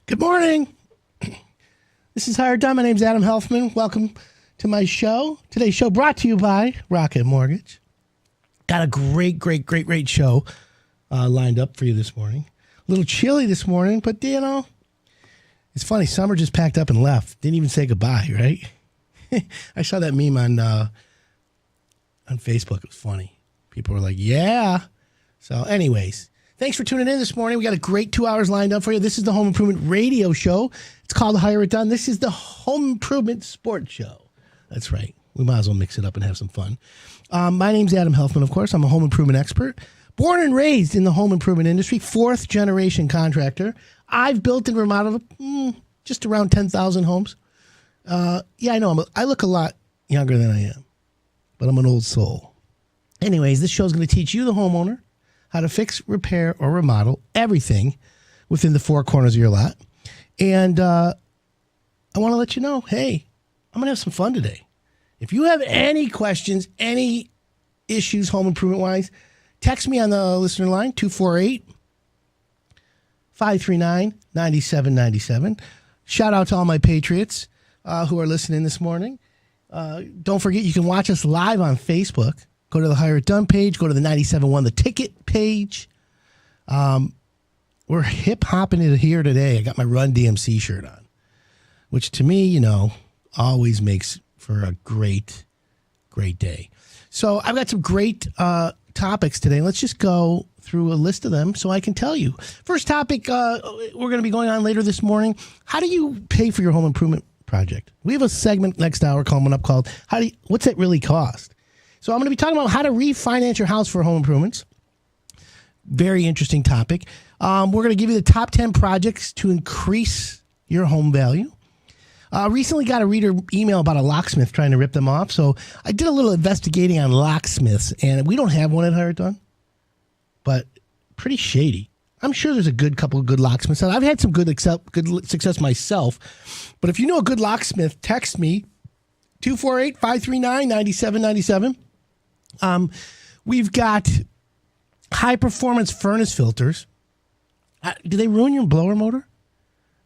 Good morning. This is Higher Done. My name's Adam Helfman. Welcome to my show. Today's show brought to you by Rocket Mortgage. Got a great show lined up for you this morning. A little chilly this morning, but you know, it's funny. Summer just packed up and left. Didn't even say goodbye, right? I saw that meme on Facebook. It was funny. People were like, yeah. So anyways, thanks for tuning in this morning. We got a great 2 hours lined up for you. This is the Home Improvement Radio Show. It's called Hire It Done. This is the Home Improvement Sports Show. That's right. We might as well mix it up and have some fun. My name's Adam Helfman, of course. I'm a home improvement expert. Born and raised in the home improvement industry, fourth generation contractor. I've built and remodeled just around 10,000 homes. Yeah, I know. I look a lot younger than I am, but I'm an old soul. Anyways, this show's going to teach you, the homeowner, how to fix, repair, or remodel everything within the four corners of your lot. And I want to let you know, hey, I'm going to have some fun today. If you have any questions, any issues home improvement-wise, text me on the listener line, 248-539-9797. Shout out to all my Patriots who are listening this morning. Don't forget, you can watch us live on Facebook. Go to the Hire It Done page. Go to the 97.1 The Ticket page. We're hip-hopping it here today. I got my Run DMC shirt on, which to me, you know, always makes for a great day. So I've got some great topics today. Let's just go through a list of them so I can tell you. First topic we're going to be going on later this morning. How do you pay for your home improvement project? We have a segment next hour coming up called What's It Really Cost? So I'm going to be talking about how to refinance your house for home improvements. Very interesting topic. We're going to give you the top 10 projects to increase your home value. Recently got a reader email about a locksmith trying to rip them off. So I did a little investigating on locksmiths, and we don't have one at Hire It Done, but pretty shady. I'm sure there's a couple of good locksmiths. I've had some good success myself, but if you know a good locksmith, text me, 248-539-9797. We've got high-performance furnace filters. Do they ruin your blower motor?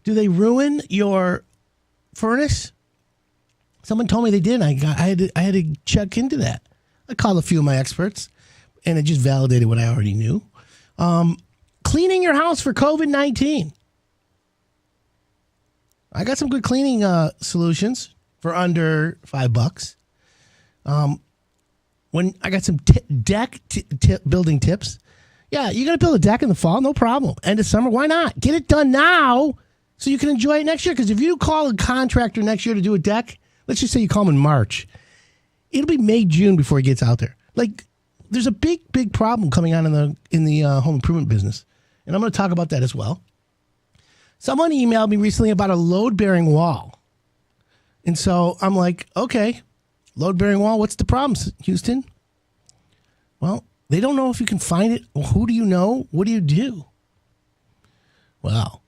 Do they ruin your furnace? Someone told me they did. I had to check into that. I called a few of my experts, and it just validated what I already knew. Cleaning your house for COVID-19. I got some good cleaning solutions for under $5. When I got some deck building tips. Yeah, you're going to build a deck in the fall, no problem. End of summer, why not? Get it done now so you can enjoy it next year. Because if you call a contractor next year to do a deck, let's just say you call him in March, it'll be May, June before he gets out there. Like, there's a big problem coming on in the home improvement business. And I'm going to talk about that as well. Someone emailed me recently about a load-bearing wall. And so I'm like, okay, load-bearing wall, what's the problem, Houston? Well, they don't know if you can find it. Well, who do you know? What do you do? Well,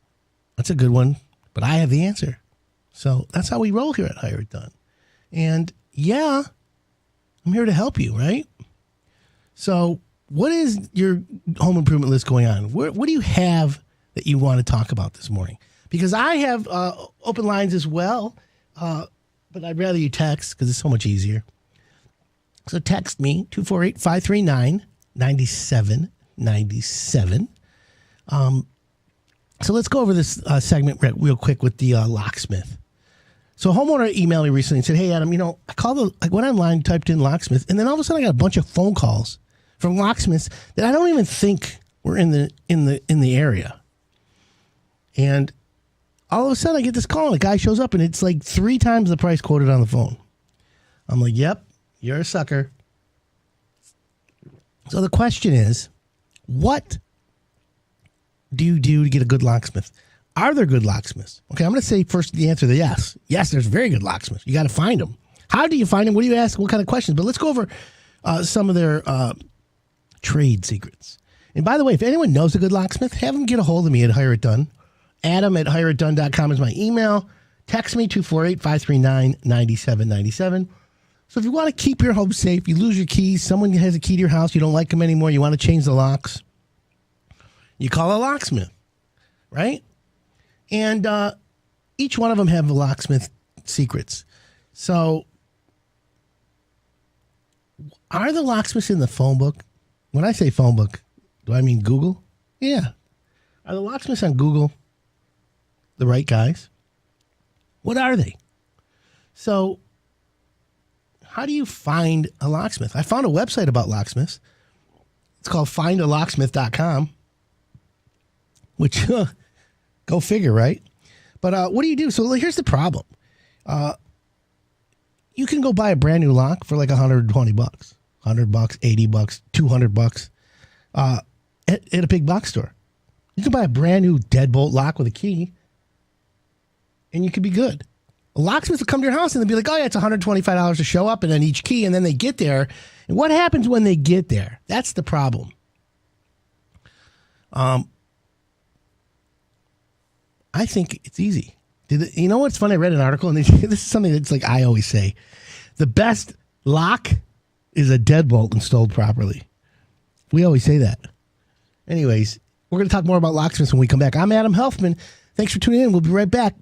that's a good one, but I have the answer. So that's how we roll here at Hire It Done. And yeah, I'm here to help you, right? So what is your home improvement list going on? What do you have that you want to talk about this morning? Because I have open lines as well, but I'd rather you text because it's so much easier. So text me, 248-539-9797. So let's go over this segment real quick with the locksmith. So a homeowner emailed me recently and said, hey, Adam, you know, I went online, typed in locksmith, and then all of a sudden I got a bunch of phone calls from locksmiths that I don't even think were in the area. And all of a sudden I get this call and a guy shows up and it's like 3 times the price quoted on the phone. I'm like, yep, you're a sucker. So the question is, what do you do to get a good locksmith? Are there good locksmiths? Okay, I'm going to say first the answer to yes. Yes, there's very good locksmiths. You got to find them. How do you find them? What do you ask? What kind of questions? But let's go over some of their trade secrets. And by the way, if anyone knows a good locksmith, have them get a hold of me at Hire It Done. Adam@hireitdone.com is my email. Text me, 248-539-9797. So if you want to keep your home safe, you lose your keys, someone has a key to your house, you don't like them anymore, you want to change the locks, you call a locksmith, right? And each one of them have locksmith secrets. So are the locksmiths in the phone book? When I say phone book, do I mean Google? Yeah. Are the locksmiths on Google the right guys? What are they? So how do you find a locksmith? I found a website about locksmiths. It's called findalocksmith.com, which, go figure, right? But what do you do? So here's the problem. You can go buy a brand new lock for like $120, $100, $80, $200 at a big box store. You can buy a brand new deadbolt lock with a key, and you could be good. A locksmith will come to your house and they'll be like, oh, yeah, it's $125 to show up and then each key, and then they get there. And what happens when they get there? That's the problem. I think it's easy. You know what's funny? I read an article, and this is something that's like I always say. The best lock is a deadbolt installed properly. We always say that. Anyways, we're going to talk more about locksmiths when we come back. I'm Adam Helfman. Thanks for tuning in. We'll be right back.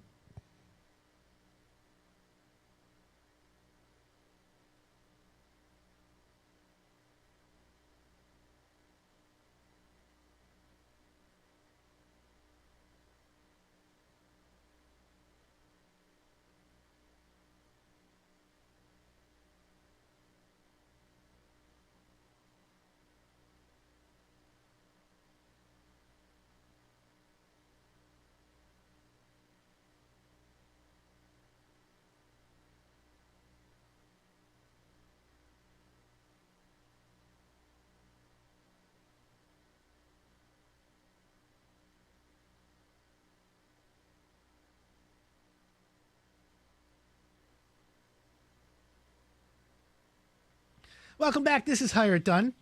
Welcome back. This is Hire It Done.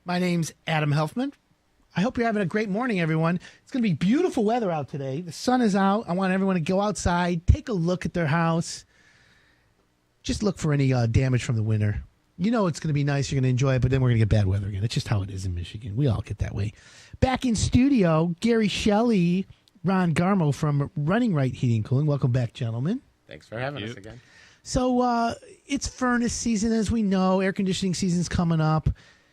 My name's Adam Helfman. I hope you're having a great morning, everyone. It's going to be beautiful weather out today. The sun is out. I want everyone to go outside, take a look at their house. Just look for any damage from the winter. You know it's going to be nice. You're going to enjoy it, but then we're going to get bad weather again. It's just how it is in Michigan. We all get that way. Back in studio, Gary Shelley, Ron Garmo from Running Right Heating and Cooling. Welcome back, gentlemen. Thanks for having us again. So it's furnace season, as we know. Air conditioning season's coming up.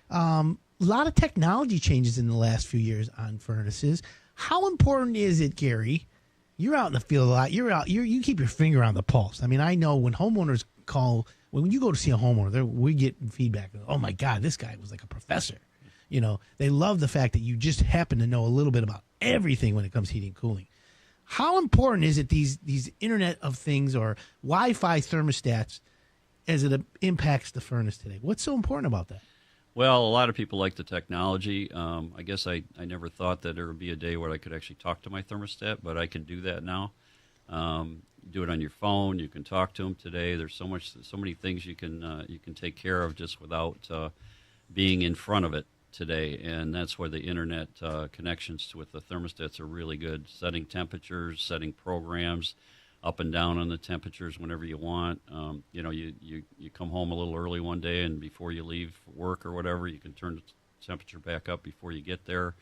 A lot of technology changes in the last few years on furnaces. How important is it, Gary? You're out in the field a lot. You're out. You keep your finger on the pulse. I mean, I know when homeowners call, when you go to see a homeowner, we get feedback. Oh my God, this guy was like a professor. You know, they love the fact that you just happen to know a little bit about everything when it comes to heating and cooling. How important is it, these Internet of Things or Wi-Fi thermostats, as it impacts the furnace today? What's so important about that? Well, a lot of people like the technology. I guess I never thought that there would be a day where I could actually talk to my thermostat, but I can do that now. Do it on your phone. You can talk to them today. There's so many things you can take care of just without being in front of it today, and that's where the internet connections with the thermostats are really good. Setting temperatures, setting programs, up and down on the temperatures whenever you want. You come home a little early one day, and before you leave work or whatever, you can turn the temperature back up before you get there.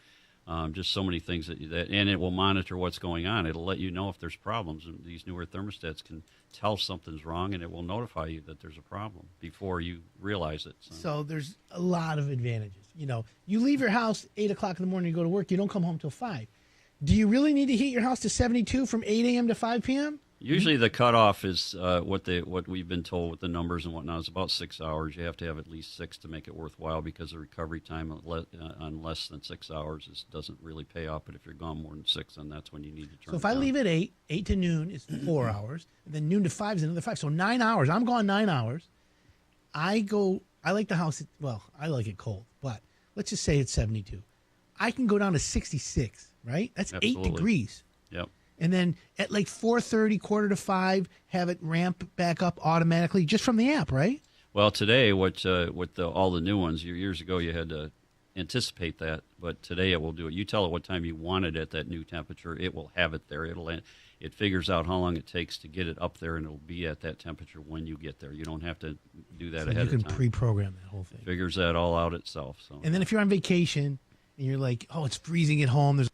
Just so many things and it will monitor what's going on. It'll let you know if there's problems. And these newer thermostats can tell something's wrong, and it will notify you that there's a problem before you realize it. So there's a lot of advantages. You know, you leave your house 8 o'clock in the morning, you go to work, you don't come home till 5. Do you really need to heat your house to 72 from 8 a.m. to 5 p.m.? Usually the cutoff is what we've been told with the numbers and whatnot is about 6 hours. You have to have at least 6 to make it worthwhile, because the recovery time on less than 6 hours doesn't really pay off. But if you're gone more than 6, then that's when you need to turn. So if I leave at 8 to noon is 4 hours, and then noon to 5 is another 5. So 9 hours. I'm gone 9 hours. I like the house. Well, I like it cold, but let's just say it's 72. I can go down to 66. Right? That's Absolutely. 8 degrees. Yep. And then at like 4:30, quarter to 5, have it ramp back up automatically just from the app, right? Well, today, with all the new ones, years ago you had to anticipate that, but today it will do it. You tell it what time you want it at that new temperature, it will have it there. It figures out how long it takes to get it up there, and it'll be at that temperature when you get there. You don't have to do that ahead of time. You can pre-program that whole thing. Figures that all out itself. So. And then if you're on vacation and you're like, oh, it's freezing at home, there's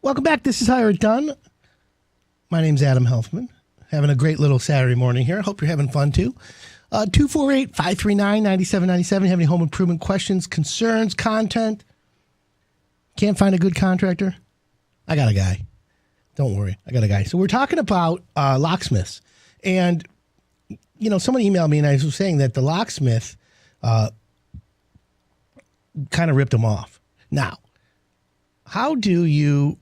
Welcome back. This is Hire It Done. My name's Adam Helfman. Having a great little Saturday morning here. Hope you're having fun too. 248-539-9797. You have any home improvement questions, concerns, content? Can't find a good contractor? I got a guy. Don't worry. I got a guy. So we're talking about locksmiths. And, you know, someone emailed me and I was saying that the locksmith kind of ripped him off. Now, how do you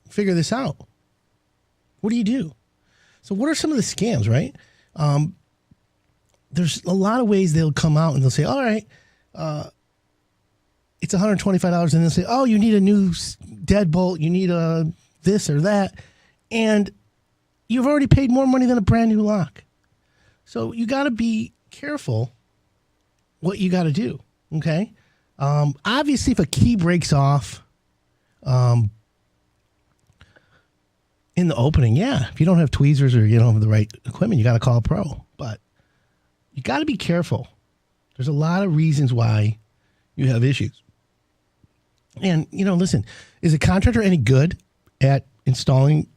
figure this out? What do you do? So what are some of the scams, right? There's a lot of ways they'll come out and they'll say, all right, it's $125. And they'll say, oh, you need a new deadbolt. You need a this or that. And you've already paid more money than a brand new lock. So you got to be careful what you got to do. Okay. Obviously, if a key breaks off in the opening, yeah, if you don't have tweezers or you don't have the right equipment, you got to call a pro. But you got to be careful. There's a lot of reasons why you have issues. And, you know, listen, is a contractor any good at installing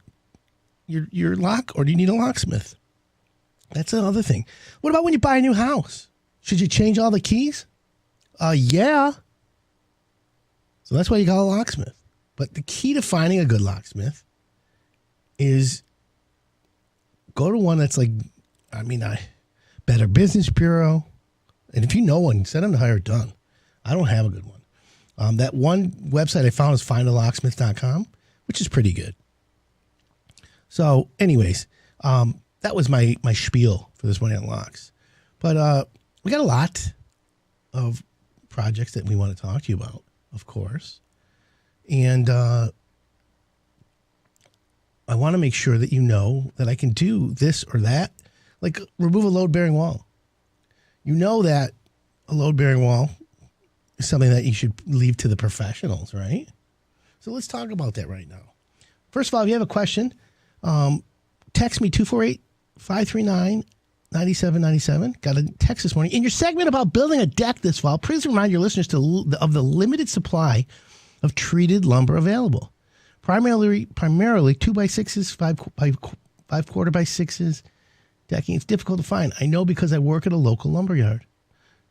your lock, or do you need a locksmith? That's another thing. What about when you buy a new house? Should you change all the keys? Yeah. So that's why you call a locksmith. But the key to finding a good locksmith is go to one that's like, Better Business Bureau. And if you know one, send them to Hire It Done. I don't have a good one. That one website I found is findalocksmith.com, which is pretty good. So anyways, that was my spiel for this morning on locks. But we got a lot of projects that we want to talk to you about, of course. And I want to make sure that you know that I can do this or that, like remove a load-bearing wall. You know that a load-bearing wall is something that you should leave to the professionals, right? So let's talk about that right now. First of all, if you have a question, text me 248-539-9797. Got a text this morning. In your segment about building a deck this fall, please remind your listeners of the limited supply of treated lumber available. Primarily 2x6s, 5/4x6s decking. It's difficult to find. I know because I work at a local lumberyard.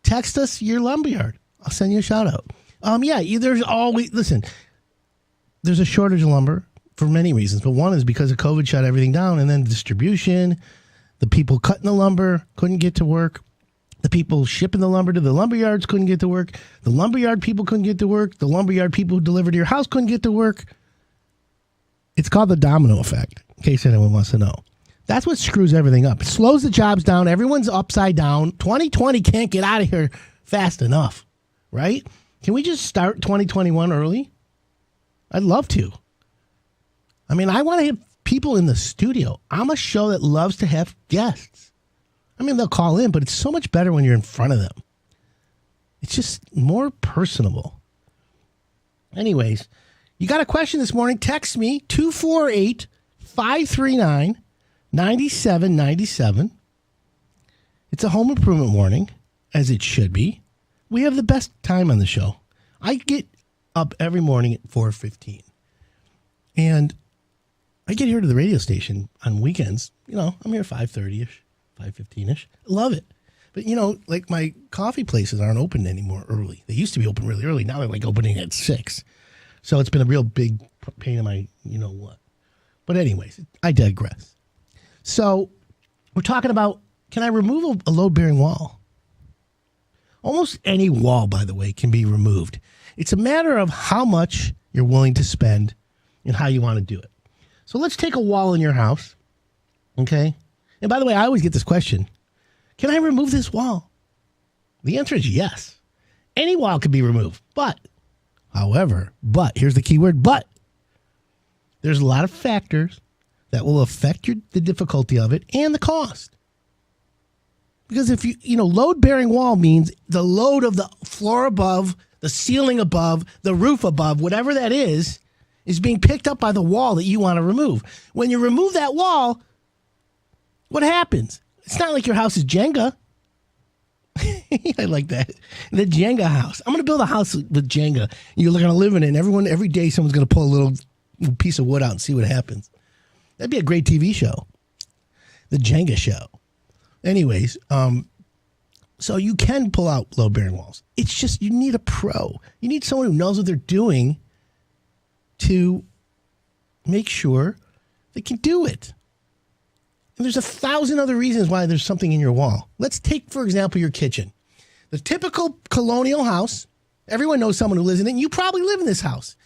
Text us your lumberyard. I'll send you a shout out. There's always, listen, there's a shortage of lumber for many reasons, but one is because of COVID shut everything down, and then distribution, the people cutting the lumber couldn't get to work. The people shipping the lumber to the lumberyards couldn't get to work. The lumberyard people couldn't get to work. The lumberyard people who delivered to your house couldn't get to work. It's called the domino effect, in case anyone wants to know. That's what screws everything up. It slows the jobs down. Everyone's upside down. 2020 can't get out of here fast enough, right? Can we just start 2021 early? I'd love to. I want to have people in the studio. I'm a show that loves to have guests. They'll call in, but it's so much better when you're in front of them. It's just more personable. Anyways, you got a question this morning, text me 248-539-9797. It's a home improvement morning, as it should be. We have the best time on the show. I get up every morning at 4:15. And I get here to the radio station on weekends. I'm here 5:30-ish, 5:15-ish. Love it. But, like my coffee places aren't open anymore early. They used to be open really early. Now they're like opening at 6. So it's been a real big pain in my what. But anyways, I digress. So we're talking about, can I remove a load-bearing wall? Almost any wall, by the way, can be removed. It's a matter of how much you're willing to spend and how you want to do it. So let's take a wall in your house, okay? And by the way, I always get this question. Can I remove this wall? The answer is yes. Any wall can be removed, however, here's the key word, there's a lot of factors that will affect the difficulty of it and the cost. Because if load-bearing wall means the load of the floor above, the ceiling above, the roof above, whatever that is being picked up by the wall that you want to remove. When you remove that wall, what happens? It's not like your house is Jenga. I like that. The Jenga house. I'm going to build a house with Jenga. You're going to live in it, and every day someone's going to pull a little piece of wood out and see what happens. That'd be a great TV show. The Jenga show. Anyways, so you can pull out load-bearing walls. It's just you need a pro. You need someone who knows what they're doing to make sure they can do it. And there's 1,000 other reasons why there's something in your wall. Let's take, for example, your kitchen. The typical colonial house, everyone knows someone who lives in it, and you probably live in this house.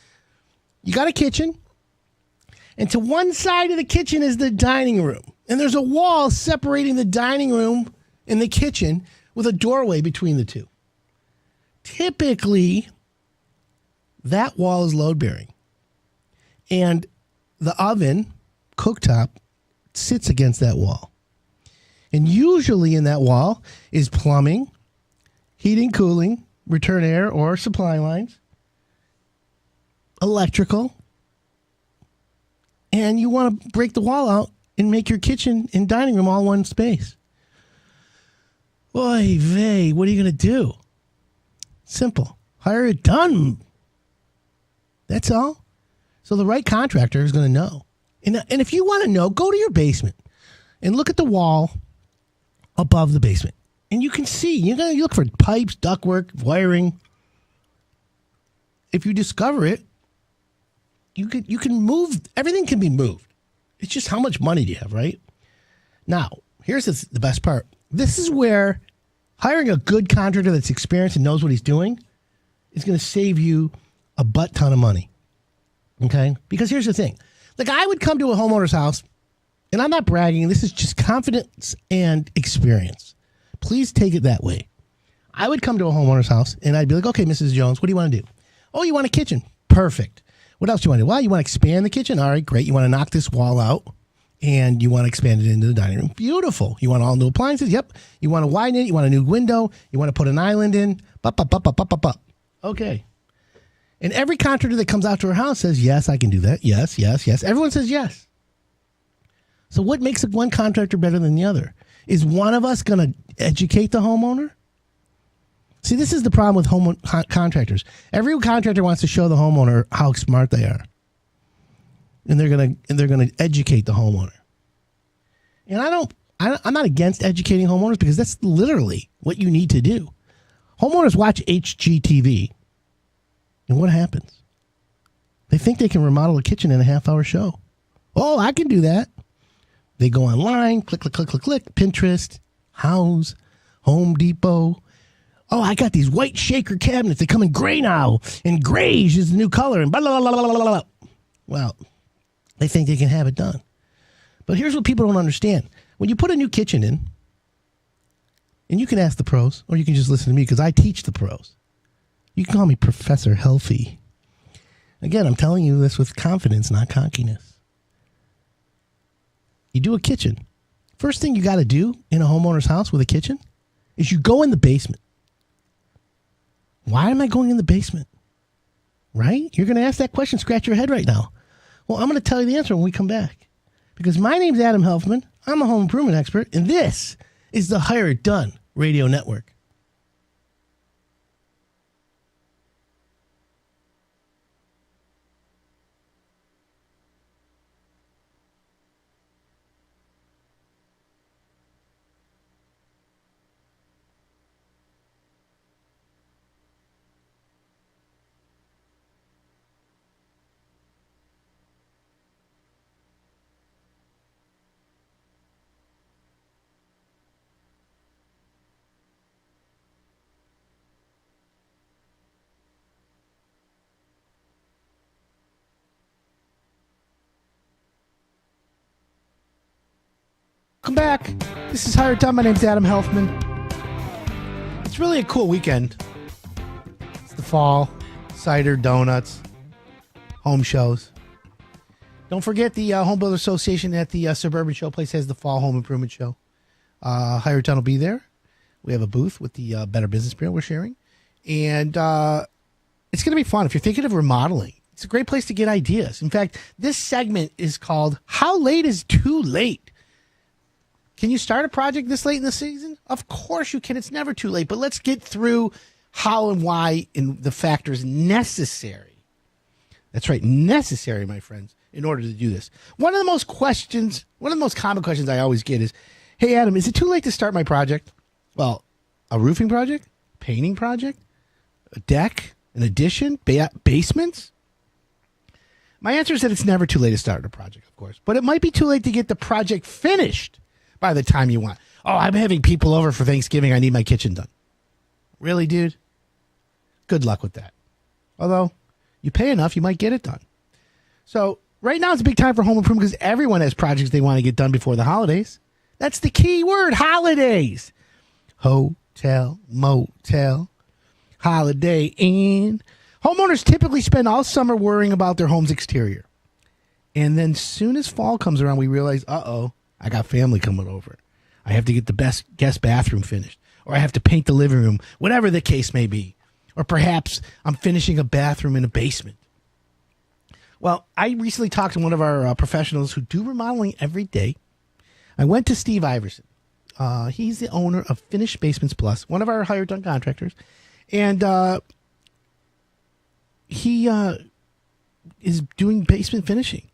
You got a kitchen, and to one side of the kitchen is the dining room. And there's a wall separating the dining room and the kitchen with a doorway between the two. Typically, that wall is load-bearing. And the oven, cooktop, sits against that wall. And usually in that wall is plumbing, heating, cooling, return air or supply lines, electrical, and you want to break the wall out and make your kitchen and dining room all one space. Oy vey, what are you going to do? Simple. Hire it done. That's all. So the right contractor is going to know. And if you want to know, go to your basement and look at the wall above the basement. And you can see, you're going to look for pipes, ductwork, wiring. If you discover it, you can move, everything can be moved. It's just how much money do you have, right? Now, here's the best part. This is where hiring a good contractor that's experienced and knows what he's doing is going to save you a butt ton of money. Okay? Because here's the thing. Like, I would come to a homeowner's house, and I'm not bragging. This is just confidence and experience. Please take it that way. I would come to a homeowner's house, and I'd be like, okay, Mrs. Jones, what do you want to do? Oh, you want a kitchen? Perfect. What else do you want to do? Well, you want to expand the kitchen? All right, great. You want to knock this wall out, and you want to expand it into the dining room. Beautiful. You want all new appliances? Yep. You want to widen it? You want a new window? You want to put an island in? Okay. And every contractor that comes out to our house says, yes, I can do that. Yes, yes, yes. Everyone says yes. So what makes one contractor better than the other? Is one of us going to educate the homeowner? See, this is the problem with contractors. Every contractor wants to show the homeowner how smart they are. And they're going to educate the homeowner. And I'm not against educating homeowners because that's literally what you need to do. Homeowners watch HGTV. And what happens? They think they can remodel a kitchen in a half-hour show. Oh, I can do that. They go online, click, click, click, click, click, Pinterest, House, Home Depot. Oh, I got these white shaker cabinets. They come in gray now, and grayish is the new color, and blah, blah, blah, blah, blah, blah. Well, they think they can have it done. But here's what people don't understand. When you put a new kitchen in, and you can ask the pros, or you can just listen to me because I teach the pros. You can call me Professor Healthy. Again, I'm telling you this with confidence, not cockiness. You do a kitchen. First thing you got to do in a homeowner's house with a kitchen is you go in the basement. Why am I going in the basement? Right? You're going to ask that question, scratch your head right now. Well, I'm going to tell you the answer when we come back. Because my name's Adam Helfman. I'm a home improvement expert, and this is the Hire It Done Radio Network. Welcome back. This is Hire It Done. My name's Adam Helfman. It's really a cool weekend. It's the fall. Cider, donuts, home shows. Don't forget the Home Builder Association at the Suburban Showplace has the Fall Home Improvement Show. Hire It Done will be there. We have a booth with the Better Business Bureau we're sharing. And it's going to be fun. If you're thinking of remodeling, it's a great place to get ideas. In fact, this segment is called How Late is Too Late? Can you start a project this late in the season? Of course you can. It's never too late. But let's get through how and why and the factors necessary. That's right, necessary, my friends, in order to do this. One of the most common questions I always get is, hey, Adam, is it too late to start my project? Well, a roofing project, painting project, a deck, an addition, basements? My answer is that it's never too late to start a project, of course. But it might be too late to get the project finished by the time you want. Oh, I'm having people over for Thanksgiving. I need my kitchen done. Really, dude? Good luck with that. Although, you pay enough, you might get it done. So, right now it's a big time for home improvement because everyone has projects they want to get done before the holidays. That's the key word, holidays. Hotel, motel, Holiday Inn. Homeowners typically spend all summer worrying about their home's exterior. And then soon as fall comes around, we realize, I got family coming over. I have to get the best guest bathroom finished. Or I have to paint the living room, whatever the case may be. Or perhaps I'm finishing a bathroom in a basement. Well, I recently talked to one of our professionals who do remodeling every day. I went to Steve Iverson. He's the owner of Finished Basements Plus, one of our hired done contractors. And he is doing basement finishing.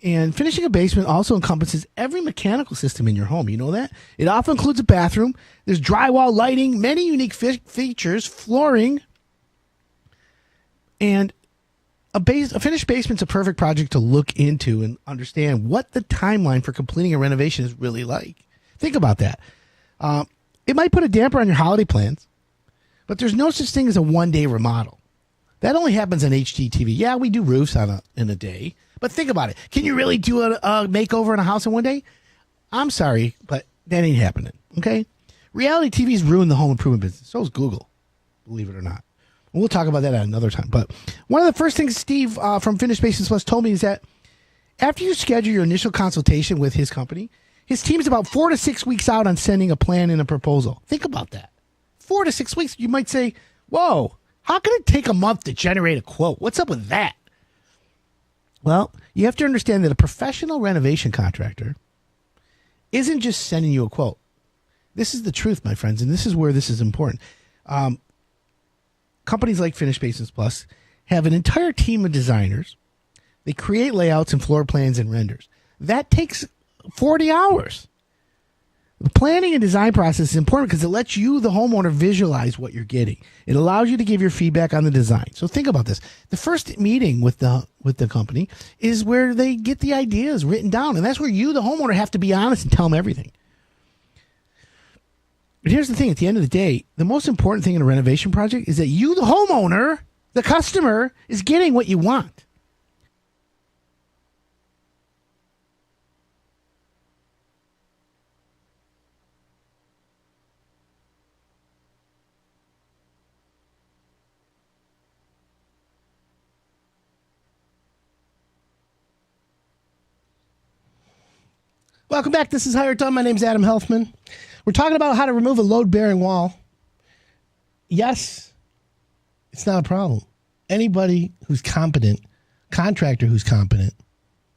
And finishing a basement also encompasses every mechanical system in your home. You know that? It often includes a bathroom. There's drywall, lighting, many unique features, flooring. And a finished basement's a perfect project to look into and understand what the timeline for completing a renovation is really like. Think about that. It might put a damper on your holiday plans, but there's no such thing as a one-day remodel. That only happens on HGTV. Yeah, we do roofs in a day. But think about it. Can you really do a makeover in a house in one day? I'm sorry, but that ain't happening, okay? Reality TV's ruined the home improvement business. So is Google, believe it or not. We'll talk about that at another time. But one of the first things Steve from Finished Basements Plus told me is that after you schedule your initial consultation with his company, his team's about 4 to 6 weeks out on sending a plan and a proposal. Think about that. 4 to 6 weeks. You might say, whoa, how can it take a month to generate a quote? What's up with that? Well, you have to understand that a professional renovation contractor isn't just sending you a quote. This is the truth, my friends, and this is where this is important. Companies like Finished Basements Plus have an entire team of designers. They create layouts and floor plans and renders. That takes 40 hours. The planning and design process is important because it lets you, the homeowner, visualize what you're getting. It allows you to give your feedback on the design. So think about this. The first meeting with the company is where they get the ideas written down. And that's where you, the homeowner, have to be honest and tell them everything. But here's the thing. At the end of the day, the most important thing in a renovation project is that you, the homeowner, the customer, is getting what you want. Welcome back. This is Hired Done. My name's Adam Helfman. We're talking about how to remove a load-bearing wall. Yes, it's not a problem. Anybody who's competent, contractor who's competent,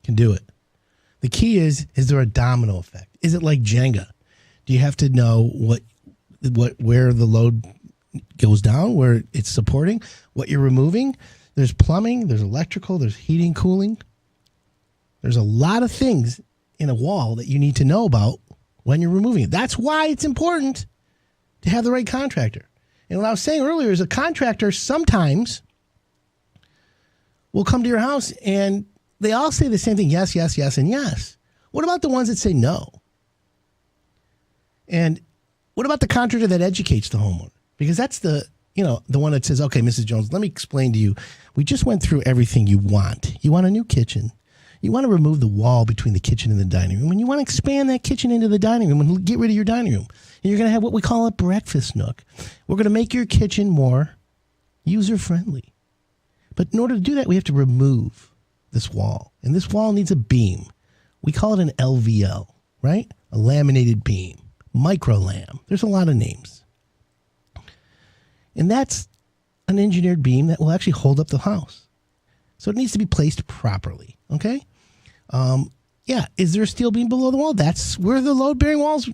can do it. The key is there a domino effect? Is it like Jenga? Do you have to know where the load goes down, where it's supporting, what you're removing? There's plumbing, there's electrical, there's heating, cooling. There's a lot of things in a wall that you need to know about when you're removing it. That's why it's important to have the right contractor. And what I was saying earlier is a contractor sometimes will come to your house and they all say the same thing. Yes, yes, yes, and yes. What about the ones that say no? And what about the contractor that educates the homeowner? Because that's the one that says, okay, Mrs. Jones, let me explain to you. We just went through everything you want. You want a new kitchen. You want to remove the wall between the kitchen and the dining room. And you want to expand that kitchen into the dining room and get rid of your dining room. And you're going to have what we call a breakfast nook. We're going to make your kitchen more user-friendly. But in order to do that, we have to remove this wall. And this wall needs a beam. We call it an LVL, right? A laminated beam. Micro-lam. There's a lot of names. And that's an engineered beam that will actually hold up the house. So it needs to be placed properly, okay? Yeah. Is there a steel beam below the wall? That's where the load-bearing walls,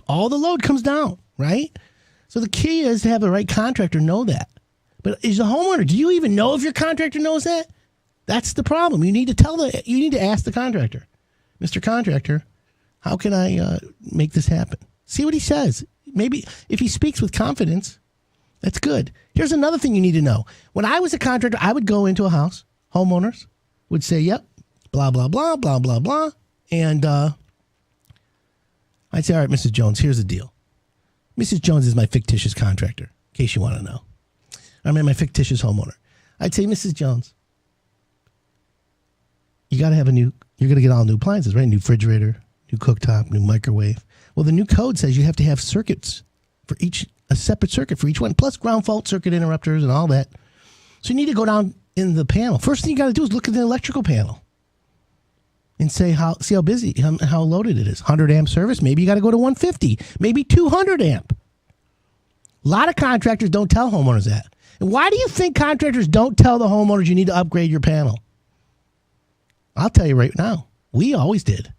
all the load comes down, right? So the key is to have the right contractor know that. But is the homeowner, do you even know if your contractor knows that? That's the problem. You need to ask the contractor, Mr. Contractor, how can I make this happen? See what he says. Maybe if he speaks with confidence, that's good. Here's another thing you need to know. When I was a contractor, I would go into a house. Homeowners would say, yep, blah, blah, blah, blah, blah, blah. And I'd say, all right, Mrs. Jones, here's the deal. Mrs. Jones is my fictitious contractor, in case you want to know. I mean, my fictitious homeowner. I'd say, Mrs. Jones, you're going to get all new appliances, right? New refrigerator, new cooktop, new microwave. Well, the new code says you have to have circuits for a separate circuit for each one, plus ground fault circuit interrupters and all that. So you need to go down in the panel. First thing you got to do is look at the electrical panel and see how busy, how loaded it is. 100 amp service, maybe you got to go to 150, maybe 200 amp. A lot of contractors don't tell homeowners that. And why do you think contractors don't tell the homeowners you need to upgrade your panel? I'll tell you right now, we always did.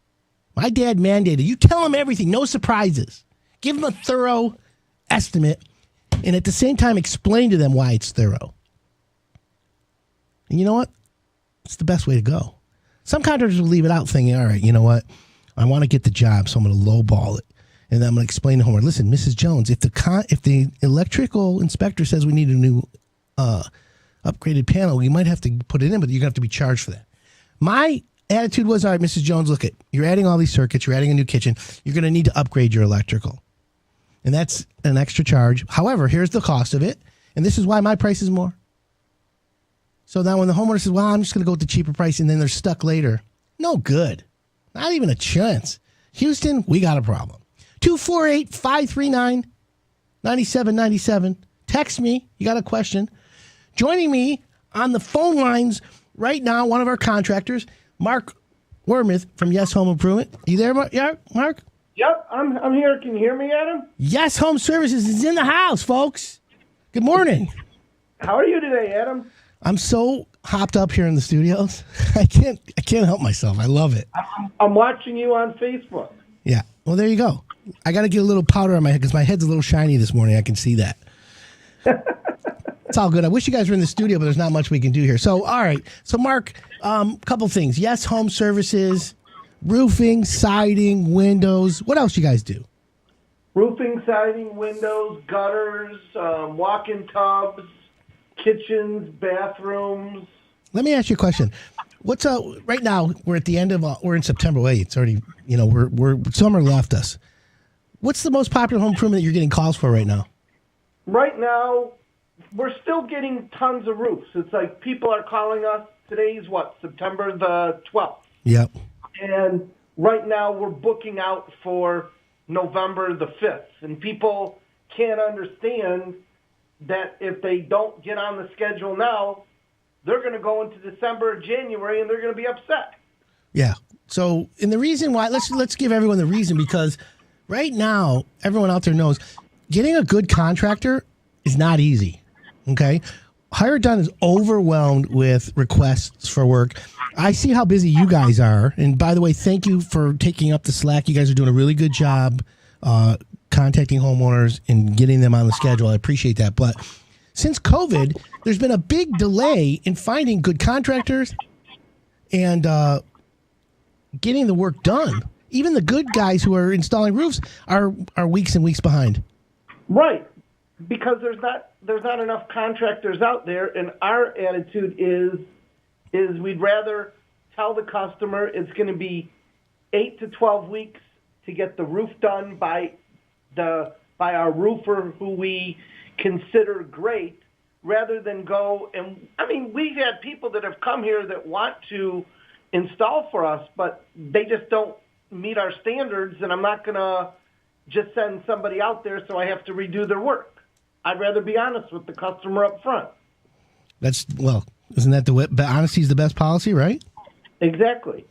My dad mandated, you tell them everything, no surprises. Give them a thorough estimate, and at the same time, explain to them why it's thorough. And you know what? It's the best way to go. Some contractors will leave it out thinking, all right, you know what? I want to get the job, so I'm going to lowball it. And then I'm going to explain to homeowner, listen, Mrs. Jones, if the electrical inspector says we need a new upgraded panel, you might have to put it in, but you're going to have to be charged for that. My attitude was, all right, Mrs. Jones, look, you're adding all these circuits, you're adding a new kitchen, you're going to need to upgrade your electrical. And that's an extra charge. However, here's the cost of it, and this is why my price is more. So now when the homeowner says, well, I'm just going to go with the cheaper price, and then they're stuck later, no good. Not even a chance. Houston, we got a problem. 248-539-9797. Text me. You got a question. Joining me on the phone lines right now, one of our contractors, Mark Wormuth from Yes Home Improvement. You there, Mark? Yeah, Mark? Yep, I'm here. Can you hear me, Adam? Yes Home Services is in the house, folks. Good morning. How are you today, Adam? I'm so hopped up here in the studios. I can't help myself. I love it. I'm watching you on Facebook. Yeah. Well, there you go. I got to get a little powder on my head because my head's a little shiny this morning. I can see that. It's all good. I wish you guys were in the studio, but there's not much we can do here. So, all right. So, Mark, couple things. Yes Home Services, roofing, siding, windows. What else you guys do? Roofing, siding, windows, gutters, walk-in tubs, kitchens, bathrooms. Let me ask you a question. What's right now? We're at the end of we're in September. Wait, it's already we're summer left us. What's the most popular home improvement that you're getting calls for right now? Right now, we're still getting tons of roofs. It's like people are calling us. Today's September the 12th. Yep. And right now we're booking out for November the 5th. And people can't understand that if they don't get on the schedule now, they're going to go into December or January and they're going to be upset. Yeah. So, and the reason why, let's give everyone the reason, because right now, everyone out there knows getting a good contractor is not easy. Okay. Hire Done is overwhelmed with requests for work. I see how busy you guys are. And by the way, thank you for taking up the slack. You guys are doing a really good job contacting homeowners and getting them on the schedule. I appreciate that. But since COVID, there's been a big delay in finding good contractors and getting the work done. Even the good guys who are installing roofs are weeks and weeks behind. Right. Because there's not enough contractors out there, and our attitude is we'd rather tell the customer it's going to be 8 to 12 weeks to get the roof done by our roofer who we consider great, rather than go and we've had people that have come here that want to install for us, but they just don't meet our standards, and I'm not going to just send somebody out there so I have to redo their work. I'd rather be honest with the customer up front. Isn't that the honesty is the best policy, right? Exactly.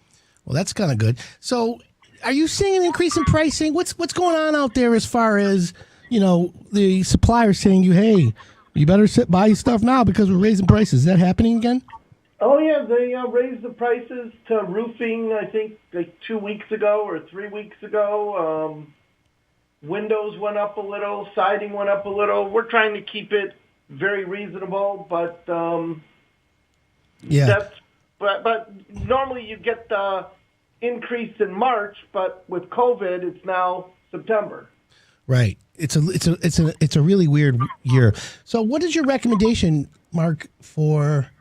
Well, that's kind of good. So, are you seeing an increase in pricing? What's going on out there as far as the suppliers saying hey, you better buy stuff now because we're raising prices? Is that happening again? Oh yeah, they raised the prices to roofing. I think like 2 weeks ago or 3 weeks ago. Windows went up a little, siding went up a little. We're trying to keep it very reasonable, but Yeah. but normally you get the increase in March, but with COVID, it's now September. Right. It's a really weird year. So, what is your recommendation, Mark, for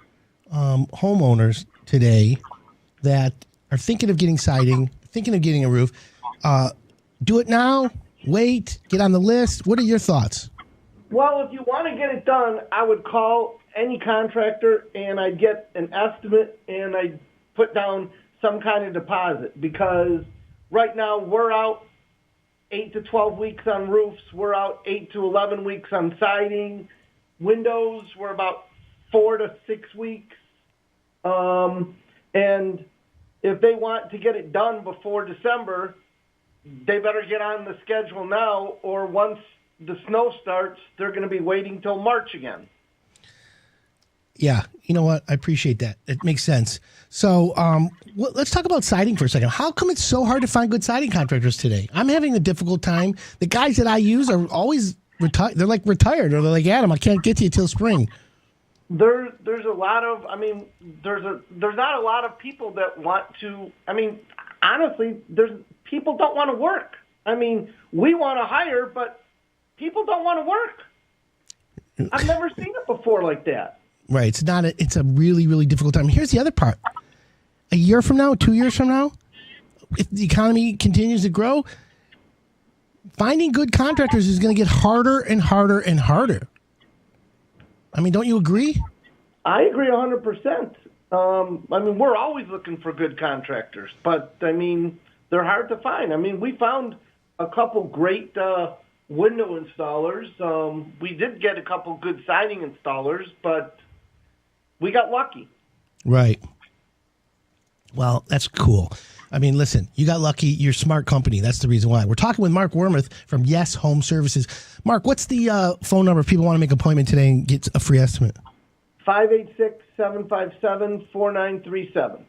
homeowners today that are thinking of getting siding, thinking of getting a roof? Do it now. Wait. Get on the list. What are your thoughts? Well, if you want to get it done, I would call any contractor and I'd get an estimate and I'd put down some kind of deposit, because right now we're out 8 to 12 weeks on roofs. We're out 8 to 11 weeks on siding. Windows, we're about 4 to 6 weeks. And if they want to get it done before December, they better get on the schedule now, or once the snow starts, they're going to be waiting till March again. Yeah, you know what? I appreciate that. It makes sense. So let's talk about siding for a second. How come it's so hard to find good siding contractors today? I'm having a difficult time. The guys that I use are always retired. They're like retired, or they're like, Adam, I can't get to you till spring. There's a lot of, there's not a lot of people that want to, honestly, people don't want to work. We want to hire, but people don't want to work. I've never seen it before like that. Right. It's a really, really difficult time. Here's the other part. A year from now, 2 years from now, if the economy continues to grow, finding good contractors is going to get harder and harder and harder. Don't you agree? I agree 100%. We're always looking for good contractors, but they're hard to find. We found a couple great window installers. We did get a couple good siding installers, but we got lucky. Right. Well, that's cool. Listen, you got lucky. You're a smart company. That's the reason why. We're talking with Mark Wormuth from Yes Home Services. Mark, what's the phone number if people want to make an appointment today and get a free estimate? 586-757-4937.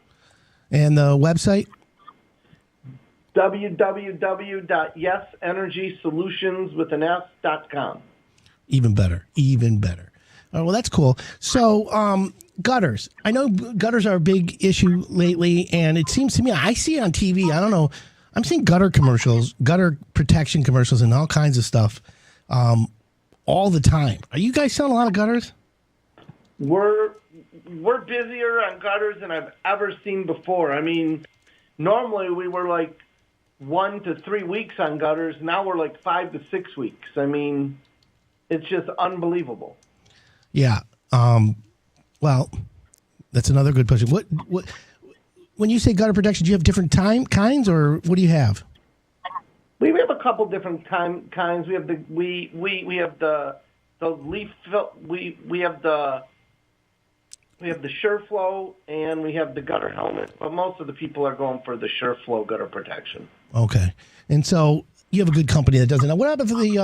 And the website? www.yesenergysolutions.com. Even better. Even better. All right, well, that's cool. So, gutters. I know gutters are a big issue lately, and it seems to me, I see it on TV. I don't know. I'm seeing gutter commercials, gutter protection commercials, and all kinds of stuff all the time. Are you guys selling a lot of gutters? We're busier on gutters than I've ever seen before. Normally we were like 1 to 3 weeks on gutters. Now we're like 5 to 6 weeks. It's just unbelievable. Yeah. Well, that's another good question. What when you say gutter protection, do you have different kinds, or what do you have? We have a couple different kinds. We have the leaf fill. We have the SureFlow, and we have the gutter helmet. But most of the people are going for the SureFlow gutter protection. Okay. And so you have a good company that does it. Now, what happens if they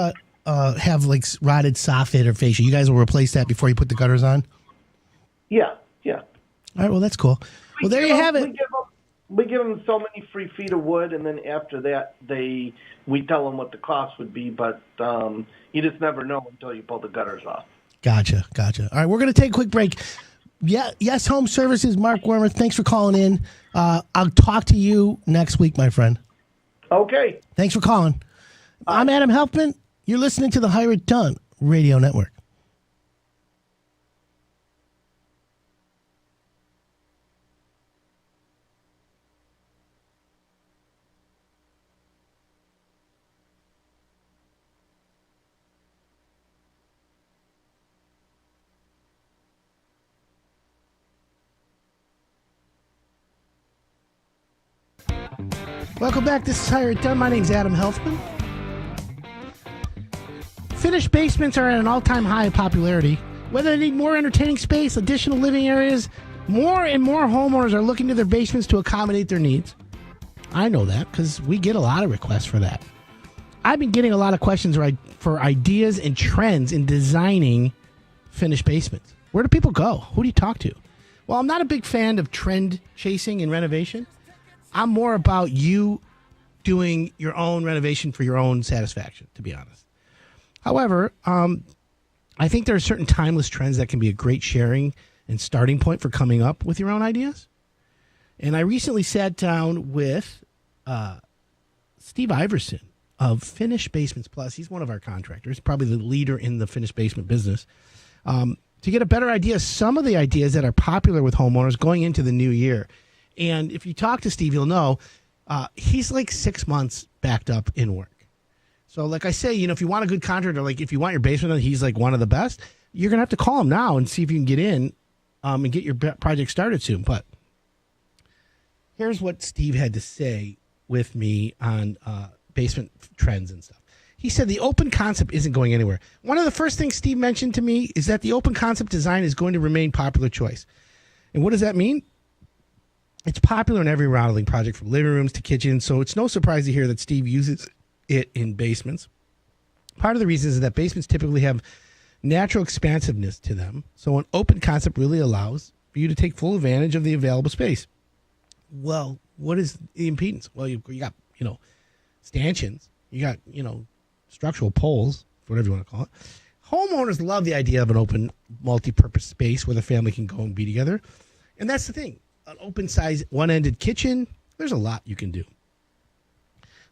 have like rotted soffit or fascia? You guys will replace that before you put the gutters on? Yeah. All right, well, that's cool. Well, there you have it. We give them so many free feet of wood, and then after that, we tell them what the cost would be, but you just never know until you pull the gutters off. Gotcha. All right, we're going to take a quick break. Yeah, Yes Home Services, Mark Wormuth, thanks for calling in. I'll talk to you next week, my friend. Okay. Thanks for calling. I'm Adam Helpman. You're listening to the Hire It Done Radio Network. Welcome back. This is Hire It Done. My name's Adam Helfman. Finished basements are at an all-time high of popularity. Whether they need more entertaining space, additional living areas, more and more homeowners are looking to their basements to accommodate their needs. I know that because we get a lot of requests for that. I've been getting a lot of questions for ideas and trends in designing finished basements. Where do people go? Who do you talk to? Well, I'm not a big fan of trend chasing in renovation. I'm more about you doing your own renovation for your own satisfaction, to be honest. However, I think there are certain timeless trends that can be a great sharing and starting point for coming up with your own ideas. And I recently sat down with Steve Iverson of Finished Basements Plus. He's one of our contractors, probably the leader in the finished basement business, to get a better idea of some of the ideas that are popular with homeowners going into the new year. And if you talk to Steve, you'll know he's like 6 months backed up in work. So like I say, if you want a good contractor, like if you want your basement, he's like one of the best, you're going to have to call him now and see if you can get in and get your project started soon. But here's what Steve had to say with me on basement trends and stuff. He said the open concept isn't going anywhere. One of the first things Steve mentioned to me is that the open concept design is going to remain popular choice. And what does that mean? It's popular in every remodeling project from living rooms to kitchens, so it's no surprise to hear that Steve uses it in basements. Part of the reason is that basements typically have natural expansiveness to them, so an open concept really allows for you to take full advantage of the available space. Well, what is the impedance? Well, you got, stanchions, you got, structural poles, whatever you want to call it. Homeowners love the idea of an open multi-purpose space where the family can go and be together. And that's the thing. An open size one-ended kitchen, there's a lot you can do.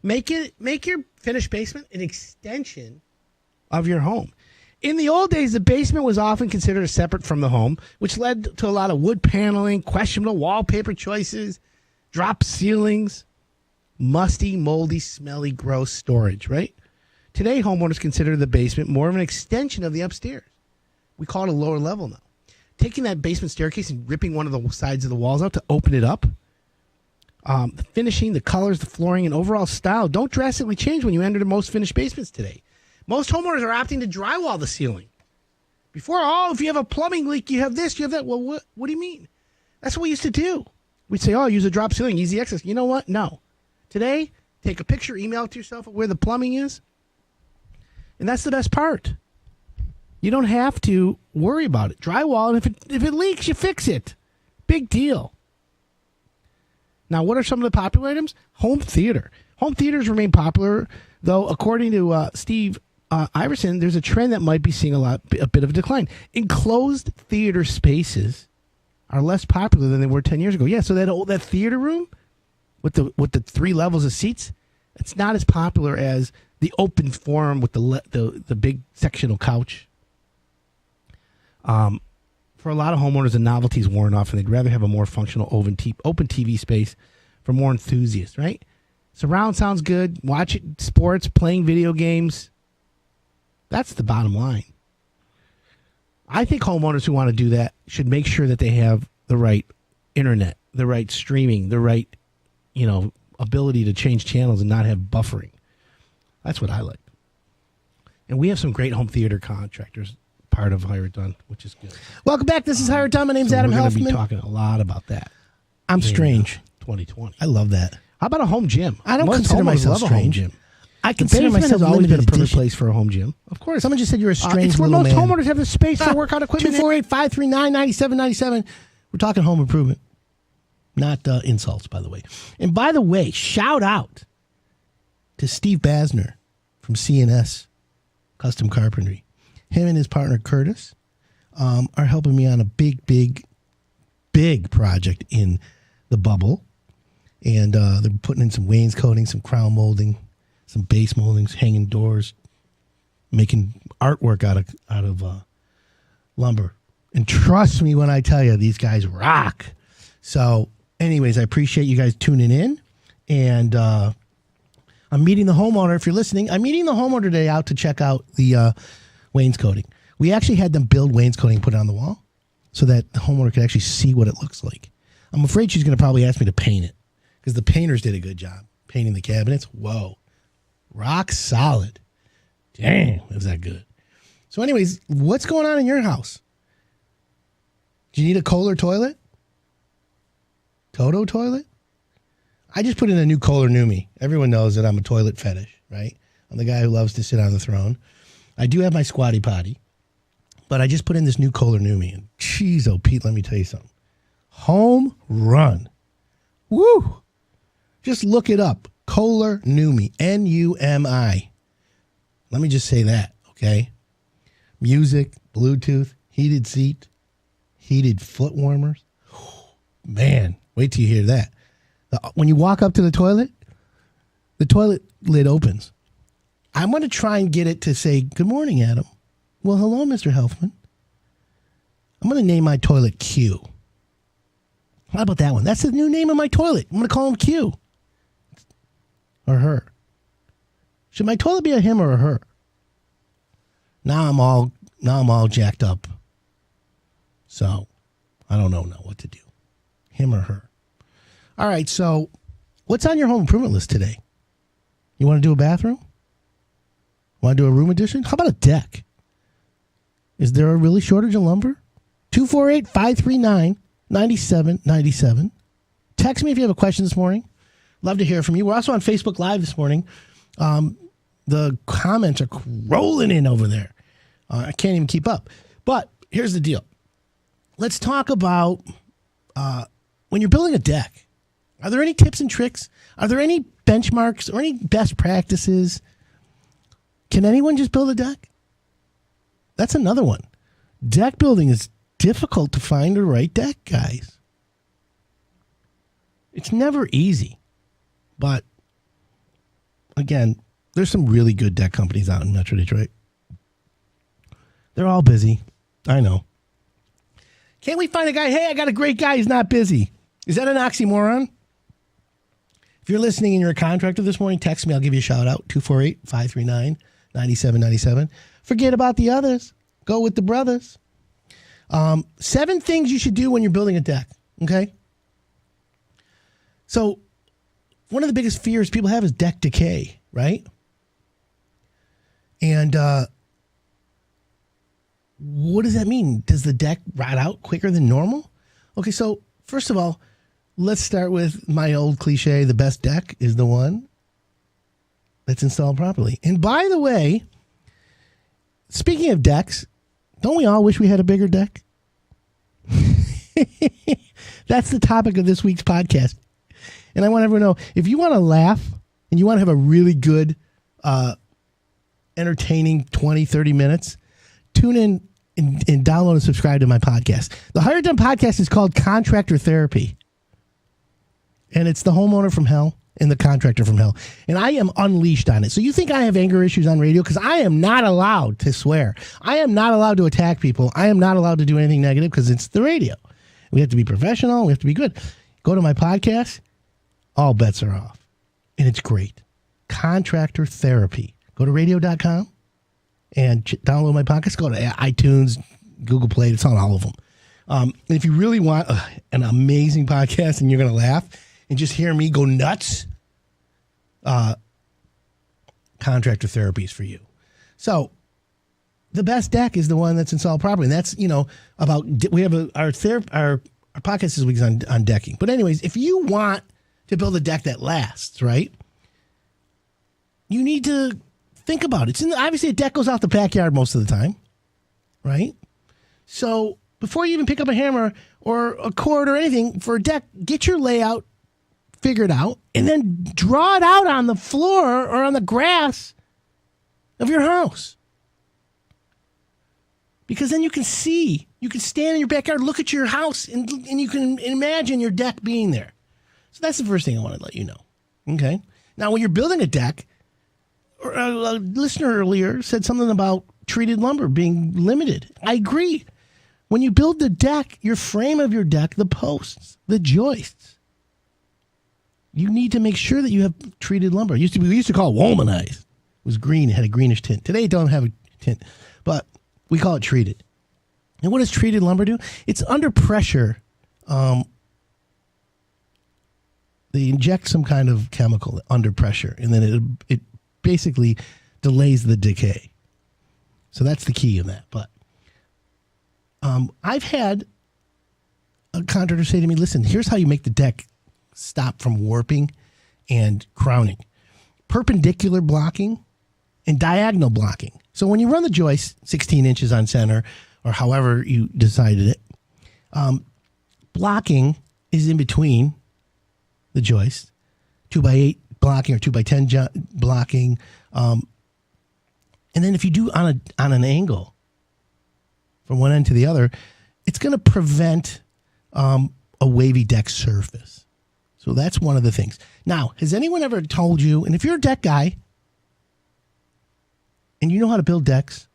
Make your finished basement an extension of your home. In the old days, the basement was often considered separate from the home, which led to a lot of wood paneling, questionable wallpaper choices, drop ceilings, musty, moldy, smelly, gross storage, right? Today, homeowners consider the basement more of an extension of the upstairs. We call it a lower level now. Taking that basement staircase and ripping one of the sides of the walls out to open it up. The finishing, the colors, the flooring, and overall style don't drastically change when you enter most finished basements today. Most homeowners are opting to drywall the ceiling. Before, if you have a plumbing leak, you have this, you have that. Well, what do you mean? That's what we used to do. We'd say, use a drop ceiling, easy access. You know what? No. Today, take a picture, email it to yourself of where the plumbing is. And that's the best part. You don't have to worry about it. Drywall, and if it leaks, you fix it. Big deal. Now, what are some of the popular items? Home theater. Home theaters remain popular, though, according to Steve Iverson, there's a trend that might be seeing a bit of a decline. Enclosed theater spaces are less popular than they were 10 years ago. Yeah, so that theater room with the 3 levels of seats, it's not as popular as the open forum with the big sectional couch. For a lot of homeowners, the novelty's worn off, and they'd rather have a more functional open TV space for more enthusiasts, right? Surround sounds good. Watch it, sports, playing video games. That's the bottom line. I think homeowners who want to do that should make sure that they have the right internet, the right streaming, the right, ability to change channels and not have buffering. That's what I like. And we have some great home theater contractors, part of Hire It Done, which is good. Welcome back. This is Hire It Done. My name's Adam Helfman. We're going to be talking a lot about that. I'm strange. 2020. I love that. How about a home gym? I don't Most consider homeowners myself love a home strange. gym. I consider basement myself has always been a limited perfect edition. place for a home gym. Of course. Someone just said you're a strange It's where little most man. homeowners have the space for workout equipment. 248-539-9797. We're talking home improvement, not insults, by the way. And by the way, shout out to Steve Basner from CNS Custom Carpentry. Him and his partner Curtis are helping me on a big project in the bubble. And they're putting in some wainscoting, some crown molding, some base moldings, hanging doors, making artwork out of lumber. And trust me when I tell you, these guys rock. So anyways, I appreciate you guys tuning in. And I'm meeting the homeowner. If you're listening, I'm meeting the homeowner today out to check out the wainscoting. We actually had them build wainscoting and put it on the wall so that the homeowner could actually see what it looks like. I'm afraid she's going to probably ask me to paint it because the painters did a good job painting the cabinets. Whoa. Rock solid. Damn, is that good. So anyways, what's going on in your house? Do you need a Kohler toilet? Toto toilet? I just put in a new Kohler Numi. Everyone knows that I'm a toilet fetish, right? I'm the guy who loves to sit on the throne. I do have my squatty potty, but I just put in this new Kohler Numi. And geez, oh, Pete, let me tell you something. Home run. Woo! Just look it up. Kohler Numi. Numi. Let me just say that, okay? Music, Bluetooth, heated seat, heated foot warmers. Man, wait till you hear that. When you walk up to the toilet lid opens. I'm going to try and get it to say, "Good morning, Adam." "Well, hello, Mr. Helfman." I'm going to name my toilet Q. How about that one? That's the new name of my toilet. I'm going to call him Q. Or her. Should my toilet be a him or a her? Now I'm all jacked up. So I don't know what to do. Him or her. All right, so what's on your home improvement list today? You want to do a bathroom? Want to do a room addition? How about a deck? Is there a really shortage of lumber? 248-539-9797. Text me if you have a question this morning. Love to hear from you. We're also on Facebook Live this morning. The comments are rolling in over there. I can't even keep up. But here's the deal. Let's talk about when you're building a deck. Are there any tips and tricks? Are there any benchmarks or any best practices? Can anyone just build a deck? That's another one. Deck building is difficult to find the right deck, guys. It's never easy. But, again, there's some really good deck companies out in Metro Detroit. They're all busy. I know. Can't we find a guy? Hey, I got a great guy. He's not busy. Is that an oxymoron? If you're listening and you're a contractor this morning, text me. I'll give you a shout out. 248-539-9797. Forget about the others. Go with the brothers. 7 things you should do when you're building a deck. Okay? So, one of the biggest fears people have is deck decay, right? And what does that mean? Does the deck rot out quicker than normal? Okay, so first of all, let's start with my old cliche, the best deck is the one that's installed properly. And by the way, speaking of decks, don't we all wish we had a bigger deck? That's the topic of this week's podcast. And I want everyone to know, if you want to laugh and you want to have a really good, entertaining 20, 30 minutes, tune in and download and subscribe to my podcast. The Hired Done podcast is called Contractor Therapy. And it's the homeowner from hell and the contractor from hell. And I am unleashed on it. So you think I have anger issues on radio? Because I am not allowed to swear. I am not allowed to attack people. I am not allowed to do anything negative because it's the radio. We have to be professional. We have to be good. Go to my podcast. All bets are off. And it's great. Contractor Therapy. Go to radio.com and download my podcast. Go to iTunes, Google Play. It's on all of them. And if you really want an amazing podcast and you're going to laugh and just hear me go nuts, Contractor Therapy is for you. So the best deck is the one that's installed properly. And that's, about, we have our podcast this week is on decking. But anyways, if you want to build a deck that lasts, right, you need to think about it. Obviously, a deck goes out the backyard most of the time, right? So before you even pick up a hammer or a cord or anything for a deck, get your layout figured out and then draw it out on the floor or on the grass of your house. Because then you can see, you can stand in your backyard, look at your house, and you can imagine your deck being there. So that's the first thing I want to let you know. Okay? Now, when you're building a deck, a listener earlier said something about treated lumber being limited. I agree. When you build the deck, your frame of your deck, the posts, the joists, you need to make sure that you have treated lumber. We used to call it womanized. It was green. It had a greenish tint. Today, it don't have a tint, but we call it treated. And what does treated lumber do? It's under pressure. They inject some kind of chemical under pressure, and then it basically delays the decay. So that's the key in that. But I've had a contractor say to me, listen, here's how you make the deck stop from warping and crowning. Perpendicular blocking and diagonal blocking. So when you run the joist 16 inches on center or however you decided it, blocking is in between the joist, 2x8 blocking or 2x10 blocking. And then if you do on an angle from one end to the other, it's going to prevent a wavy deck surface. So that's one of the things. Now, has anyone ever told you, and if you're a deck guy and you know how to build decks,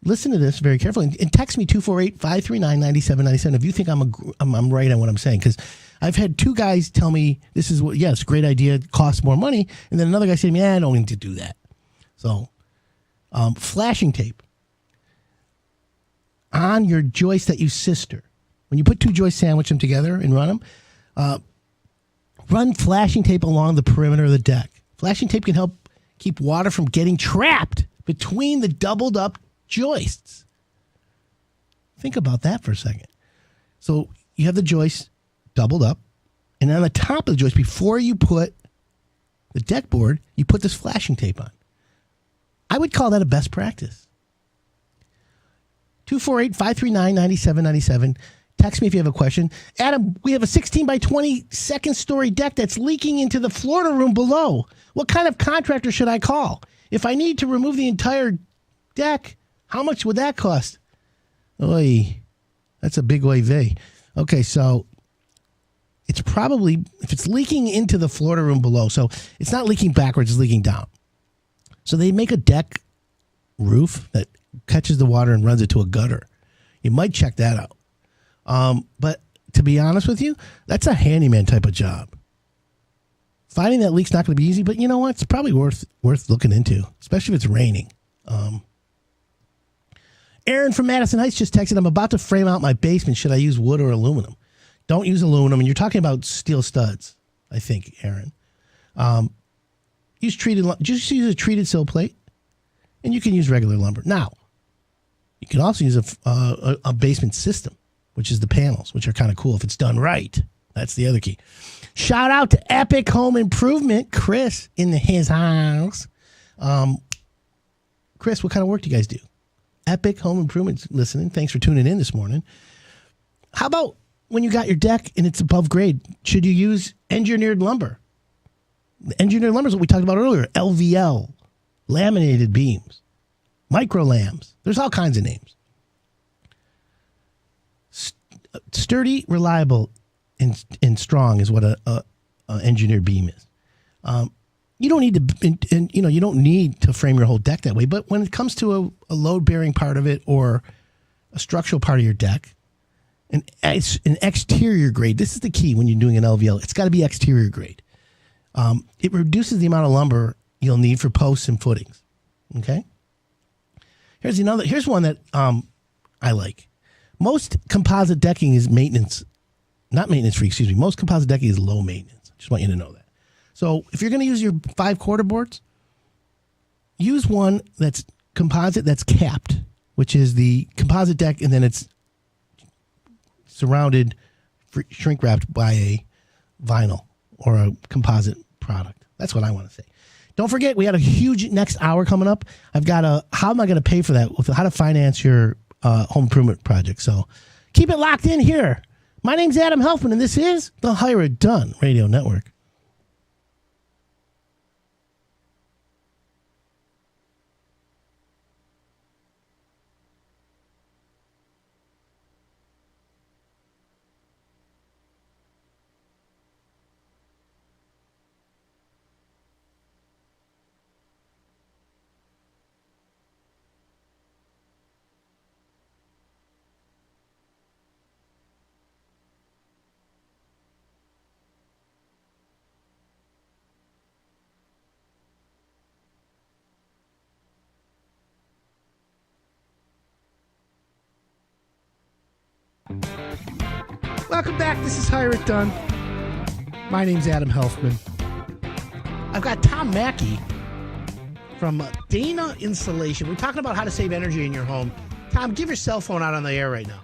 listen to this very carefully and text me 248-539-9797 if you think I'm right on what I'm saying, because I've had two guys tell me this is yes, great idea, it costs more money, and then another guy said to me, I don't need to do that. So, flashing tape on your joist that you sister. When you put two joists, sandwich them together and run them, run flashing tape along the perimeter of the deck. Flashing tape can help keep water from getting trapped between the doubled up joists. Think about that for a second. So you have the joist doubled up, and on the top of the joist, before you put the deck board, you put this flashing tape on. I would call that a best practice. 248-539-9797. Text me if you have a question. Adam, we have a 16 by 20 second story deck that's leaking into the Florida room below. What kind of contractor should I call? If I need to remove the entire deck, how much would that cost? Oy, that's a big oy vey. Okay, so it's probably, if it's leaking into the Florida room below, so it's not leaking backwards, it's leaking down. So they make a deck roof that catches the water and runs it to a gutter. You might check that out. But to be honest with you, that's a handyman type of job. Finding that leak's not going to be easy, but you know what? It's probably worth looking into, especially if it's raining. Aaron from Madison Heights just texted, I'm about to frame out my basement. Should I use wood or aluminum? Don't use aluminum. And you're talking about steel studs, I think, Aaron. Just use a treated sill plate, and you can use regular lumber. Now, you can also use a basement system, which is the panels, which are kind of cool if it's done right. That's the other key. Shout out to Epic Home Improvement, Chris in his house. Chris, what kind of work do you guys do? Epic Home Improvement listening. Thanks for tuning in this morning. How about when you got your deck and it's above grade, should you use engineered lumber? Engineered lumber is what we talked about earlier. LVL, laminated beams, micro lams. There's all kinds of names. Sturdy, reliable, and strong is what a engineered beam is. You don't need to, you don't need to frame your whole deck that way. But when it comes to a load bearing part of it or a structural part of your deck, an exterior grade. This is the key when you're doing an LVL. It's got to be exterior grade. It reduces the amount of lumber you'll need for posts and footings. Okay. Here's one that I like. Most composite decking is not maintenance free. Excuse me. Most composite decking is low maintenance. Just want you to know that. So if you're going to use your 5/4 boards, use one that's composite that's capped, which is the composite deck, and then it's surrounded, shrink wrapped by a vinyl or a composite product. That's what I want to say. Don't forget, we had a huge next hour coming up. I've got how am I going to pay for that? How to finance your home improvement project. So keep it locked in here. My name's Adam Helfman, and this is the Hire It Done Radio Network. Welcome back. This is Hire It Done. My name's Adam Helfman. I've got Tom Mackey from Dana Insulation. We're talking about how to save energy in your home. Tom, give your cell phone out on the air right now.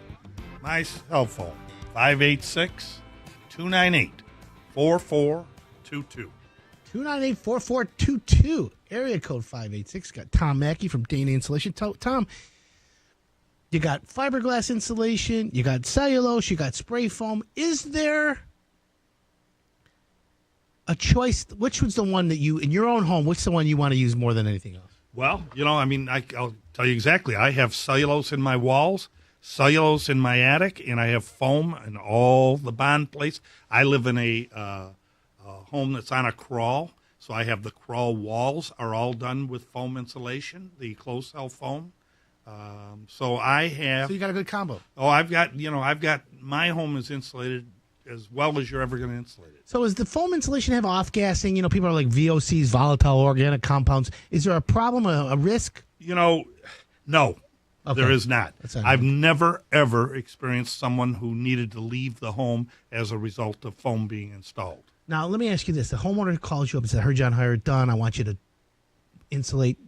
My cell phone, 586-298-4422. 298-4422. Area code 586. Got Tom Mackey from Dana Insulation. Tom, You got fiberglass insulation, you got cellulose, you got spray foam. Is there a choice? Which was the one that you, in your own home, what's the one you want to use more than anything else? Well, I'll tell you exactly. I have cellulose in my walls, cellulose in my attic, and I have foam in all the bond plates. I live in a home that's on a crawl, so I have the crawl walls are all done with foam insulation, the closed cell foam. So I have. So you got a good combo. Oh, I've got my home is insulated as well as you're ever going to insulate it. So does the foam insulation have off-gassing? People are like VOCs, volatile organic compounds. Is there a problem, a risk? No, Okay. there is not. That's all I've right. never, ever experienced someone who needed to leave the home as a result of foam being installed. Now, let me ask you this. The homeowner calls you up and says, I heard you on Hire It Done. I want you to insulate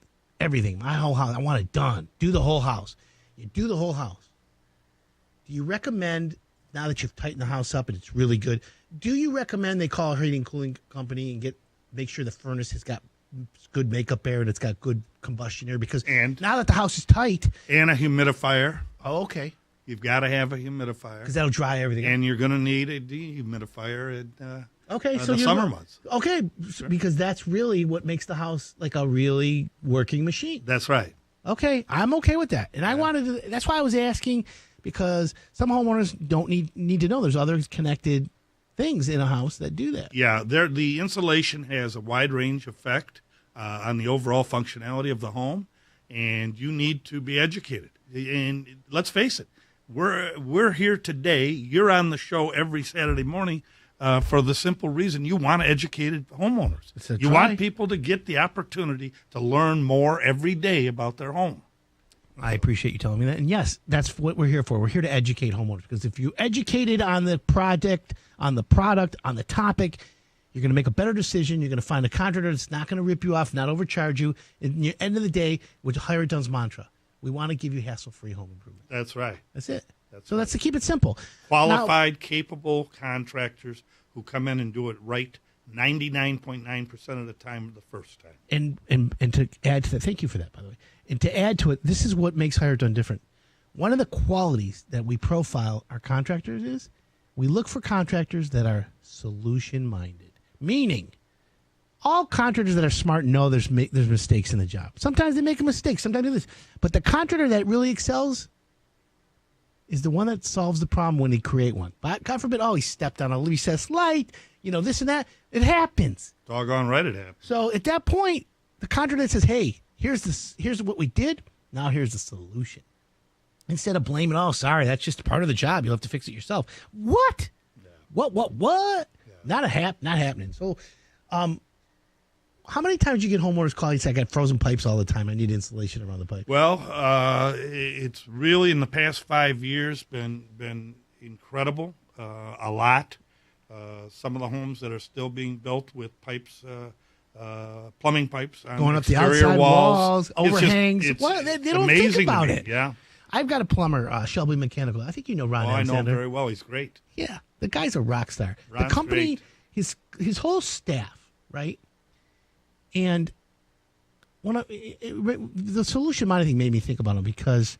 everything, my whole house. I want it done. Do the whole house. You do the whole house. Do you recommend, now that you've tightened the house up and it's really good, do you recommend they call a heating and cooling company and make sure the furnace has got good makeup air and it's got good combustion air? Because now that the house is tight. And a humidifier. Oh, okay. You've got to have a humidifier. Because that'll dry everything out. And you're going to need a dehumidifier in So the summer months. Okay, because that's really what makes the house like a really working machine. That's right. Okay, I'm okay with that. And I wanted to, that's why I was asking, because some homeowners don't need to know there's other connected things in a house that do that. Yeah, the insulation has a wide range effect on the overall functionality of the home, and you need to be educated. And let's face it, we're here today. You're on the show every Saturday morning for the simple reason you want educated homeowners. You want people to get the opportunity to learn more every day about their home. I appreciate you telling me that. And yes, that's what we're here for. We're here to educate homeowners, because if you educated on the project, on the product, on the topic, you're going to make a better decision. You're going to find a contractor that's not going to rip you off, not overcharge you. At the end of the day, which Hire It Done's mantra, we want to give you hassle-free home improvement. That's right. That's it. That's That's to keep it simple. Qualified, capable contractors who come in and do it right 99.9% of the time the first time. And to add to that, thank you for that, by the way. And to add to it, this is what makes Hire It Done different. One of the qualities that we profile our contractors is we look for contractors that are solution-minded, meaning all contractors that are smart know there's mistakes in the job. Sometimes they make a mistake, sometimes they do this. But the contractor that really excels is the one that solves the problem when they create one. But God forbid, he stepped on a recessed light, this and that. It happens. Doggone right it happens. So at that point, the contractor says, hey, here's what we did. Now here's the solution. Instead of blaming, sorry, that's just part of the job. You'll have to fix it yourself. What? Yeah. What? Yeah. Not happening. So how many times do you get homeowners call you and say, I got frozen pipes all the time. I need insulation around the pipe? Well, it's really in the past 5 years been incredible. A lot. Some of the homes that are still being built with pipes, plumbing pipes on going up the exterior outside walls, overhangs. It's They don't amazing think about to me. it. Yeah. I've got a plumber, Shelby Mechanical. I think you know Ron I know him Alexander. very well. He's great. Yeah, the guy's a rock star. Ron's the company, great. his whole staff, right? And the solution minded thing made me think about him, because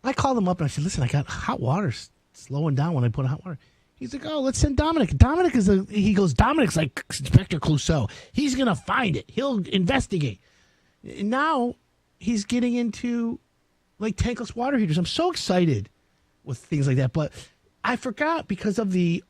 I called him up and I said, listen, I got hot water slowing down when I put hot water. He's like, let's send Dominic. Dominic's like Inspector Clouseau. He's going to find it. He'll investigate. And now he's getting into like tankless water heaters. I'm so excited with things like that. But I forgot, because of the